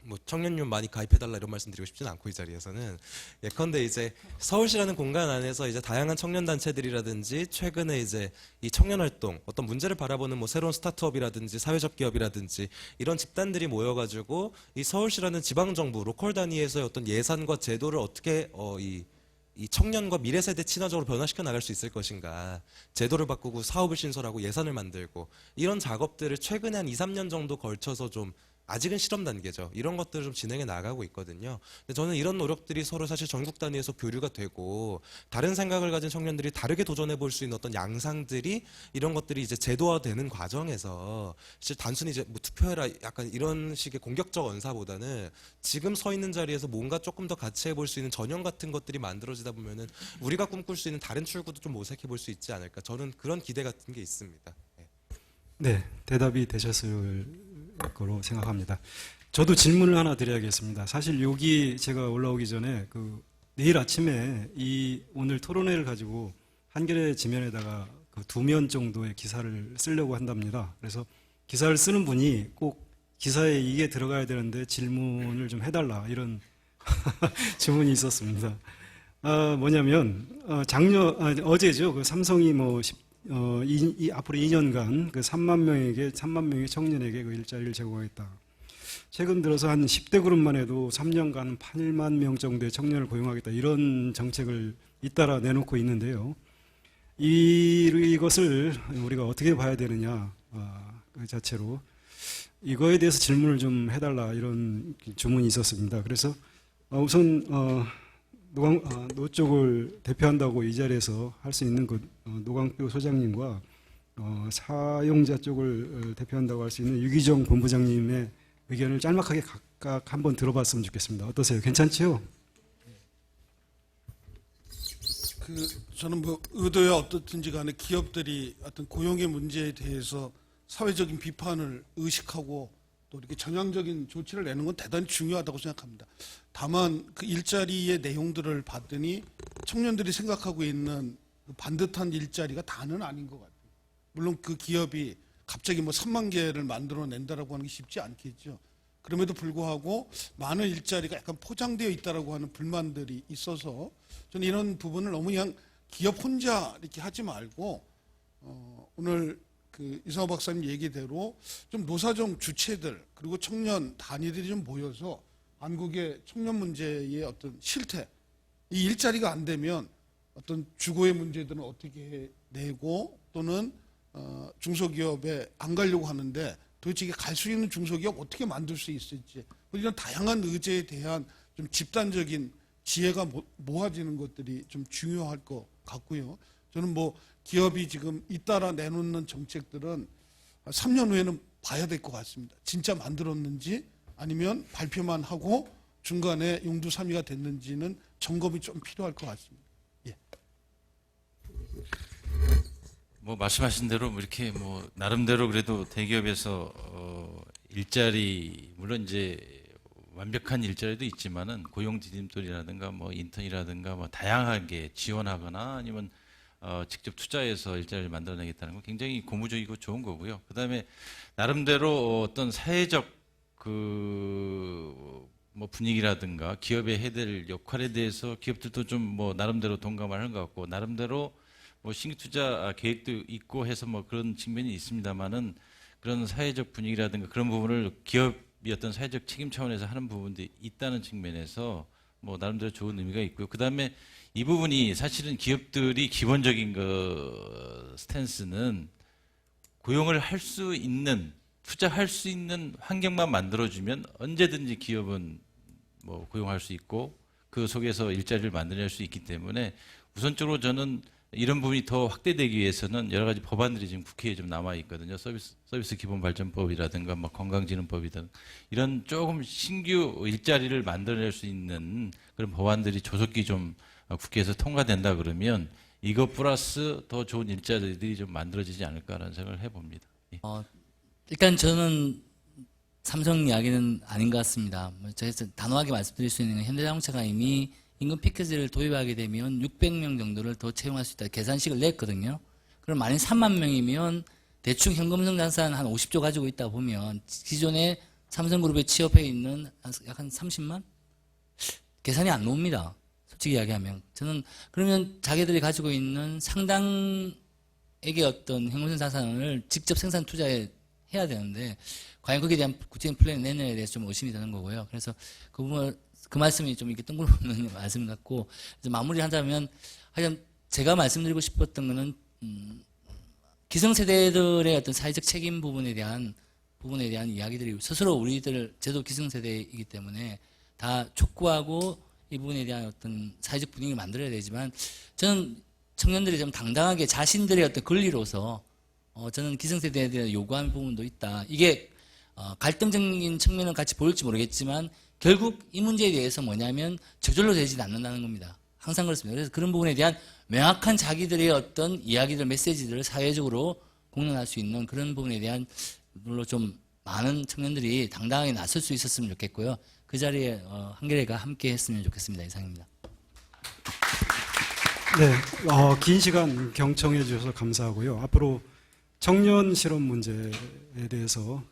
뭐 청년연 많이 가입해달라 이런 말씀드리고 싶지는 않고 이 자리에서는 예컨대 이제 서울시라는 공간 안에서 이제 다양한 청년 단체들이라든지 최근에 이제 이 청년 활동 어떤 문제를 바라보는 뭐 새로운 스타트업이라든지 사회적 기업이라든지 이런 집단들이 모여가지고 이 서울시라는 지방 정부 로컬 단위에서의 어떤 예산과 제도를 어떻게 이 이 청년과 미래 세대 친화적으로 변화시켜 나갈 수 있을 것인가, 제도를 바꾸고 사업을 신설하고 예산을 만들고 이런 작업들을 최근에 한 2, 3년 정도 걸쳐서 좀 아직은 실험 단계죠. 이런 것들을 좀 진행해 나가고 있거든요. 근데 저는 이런 노력들이 서로 사실 전국 단위에서 교류가 되고 다른 생각을 가진 청년들이 다르게 도전해 볼 수 있는 어떤 양상들이 이런 것들이 이제 제도화되는 과정에서 사실 단순히 이제 뭐 투표해라 약간 이런 식의 공격적 언사보다는 지금 서 있는 자리에서 뭔가 조금 더 같이 해볼 수 있는 전형 같은 것들이 만들어지다 보면은 우리가 꿈꿀 수 있는 다른 출구도 좀 모색해 볼 수 있지 않을까. 저는 그런 기대 같은 게 있습니다. 네. 네, 대답이 되셨을 거로 생각합니다. 저도 질문을 하나 드려야겠습니다. 사실 여기 제가 올라오기 전에 내일 아침에 이 오늘 토론회를 가지고 한겨레 지면에다가 2면 정도의 기사를 쓰려고 한답니다. 그래서 기사를 쓰는 분이 꼭 기사에 이게 들어가야 되는데 질문을 좀 해달라 이런 질문이 있었습니다. 뭐냐면 어제죠. 삼성이 앞으로 2년간 3만 명의 청년에게 일자리를 제공하겠다. 최근 들어서 한 10대 그룹만 해도 3년간 8만 명 정도의 청년을 고용하겠다. 이런 정책을 잇따라 내놓고 있는데요. 이것을 우리가 어떻게 봐야 되느냐, 그 자체로 이거에 대해서 질문을 좀 해달라 이런 주문이 있었습니다. 그래서 우선 노 쪽을 대표한다고 이 자리에서 할 수 있는 노광표 소장님과 사용자 쪽을 대표한다고 할 수 있는 유기정 본부장님의 의견을 짤막하게 각각 한번 들어봤으면 좋겠습니다. 어떠세요? 괜찮지요? 저는 뭐 의도야 어떻든지 간에 기업들이 어떤 고용의 문제에 대해서 사회적인 비판을 의식하고 또 이렇게 정량적인 조치를 내는 건 대단히 중요하다고 생각합니다. 다만 그 일자리의 내용들을 봤더니 청년들이 생각하고 있는 그 반듯한 일자리가 다는 아닌 것 같아요. 물론 그 기업이 갑자기 뭐 3만 개를 만들어낸다라고 하는 게 쉽지 않겠죠. 그럼에도 불구하고 많은 일자리가 약간 포장되어 있다라고 하는 불만들이 있어서 저는 이런 부분을 너무 그냥 기업 혼자 이렇게 하지 말고 오늘 이상호 박사님 얘기대로 좀 노사정 주체들 그리고 청년 단위들이 좀 모여서 한국의 청년 문제의 어떤 실태, 이 일자리가 안 되면 어떤 주거의 문제들은 어떻게 내고 또는 중소기업에 안 가려고 하는데 도대체 이게 갈 수 있는 중소기업 어떻게 만들 수 있을지 이런 다양한 의제에 대한 좀 집단적인 지혜가 모아지는 것들이 좀 중요할 것 같고요. 저는 뭐 기업이 지금 잇따라 내놓는 정책들은 3년 후에는 봐야 될 것 같습니다. 진짜 만들었는지 아니면 발표만 하고 중간에 용두사미가 됐는지는 점검이 좀 필요할 것 같습니다. 예. 뭐 말씀하신 대로 이렇게 나름대로 그래도 대기업에서 일자리 물론 이제 완벽한 일자리도 있지만은 고용 디딤돌이라든가 인턴이라든가 다양하게 지원하거나 아니면 직접 투자해서 일자리를 만들어내겠다는 건 굉장히 고무적이고 좋은 거고요. 그다음에 나름대로 어떤 사회적 분위기라든가 기업에 해야 될 역할에 대해서 기업들도 좀 나름대로 동감을 하는 것 같고 나름대로 신규 투자 계획도 있고 해서 그런 측면이 있습니다만은 그런 사회적 분위기라든가 그런 부분을 기업이 어떤 사회적 책임 차원에서 하는 부분도 있다는 측면에서 나름대로 좋은 의미가 있고요. 그다음에 이 부분이 사실은 기업들이 기본적인 스탠스는 고용을 할 수 있는 투자할 수 있는 환경만 만들어주면 언제든지 기업은 고용할 수 있고 그 속에서 일자리를 만들어낼 수 있기 때문에 우선적으로 저는 이런 부분이 더 확대되기 위해서는 여러 가지 법안들이 지금 국회에 좀 남아 있거든요. 서비스 기본 발전법이라든가 건강진흥법이든 이런 조금 신규 일자리를 만들어낼 수 있는 그런 법안들이 조속히 좀 국회에서 통과된다 그러면 이것 플러스 더 좋은 일자리들이 좀 만들어지지 않을까라는 생각을 해봅니다. 예. 일단 저는 삼성 이야기는 아닌 것 같습니다. 제가 단호하게 말씀드릴 수 있는 건 현대자동차가 이미 임금 패키지를 도입하게 되면 600명 정도를 더 채용할 수 있다. 계산식을 냈거든요. 그럼 만약 3만 명이면 대충 현금성 자산 한 50조 가지고 있다 보면 기존에 삼성그룹에 취업해 있는 약 한 30만? 계산이 안 나옵니다. 솔직히 이야기하면. 저는 그러면 자기들이 가지고 있는 상당액의 어떤 현금성 자산을 직접 생산 투자에 해야 되는데 과연 거기에 대한 구체적인 플랜을 내년에 대해서 좀 의심이 드는 거고요. 그래서 그 부분을 그 말씀이 좀 이렇게 뜬금없는 말씀 같고, 이제 마무리하자면, 하여간 제가 말씀드리고 싶었던 거는, 기성세대들의 어떤 사회적 책임 부분에 대한 이야기들이 스스로 저도 기성세대이기 때문에 다 촉구하고 이 부분에 대한 어떤 사회적 분위기를 만들어야 되지만, 저는 청년들이 좀 당당하게 자신들의 어떤 권리로서, 저는 기성세대에 대해 요구하는 부분도 있다. 이게, 갈등적인 측면을 같이 보일지 모르겠지만, 결국 이 문제에 대해서 뭐냐면 저절로 되지 않는다는 겁니다. 항상 그렇습니다. 그래서 그런 부분에 대한 명확한 자기들의 어떤 이야기들, 메시지들을 사회적으로 공론할 수 있는 그런 부분에 대한 물론 좀 많은 청년들이 당당하게 나설 수 있었으면 좋겠고요. 그 자리에 한겨레가 함께 했으면 좋겠습니다. 이상입니다. 네, 긴 시간 경청해 주셔서 감사하고요. 앞으로 청년 실업 문제에 대해서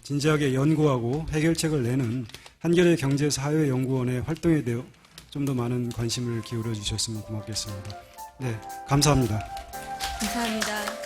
진지하게 연구하고 해결책을 내는 한겨레 경제사회연구원의 활동에 대해 좀 더 많은 관심을 기울여 주셨으면 고맙겠습니다. 네, 감사합니다. 감사합니다.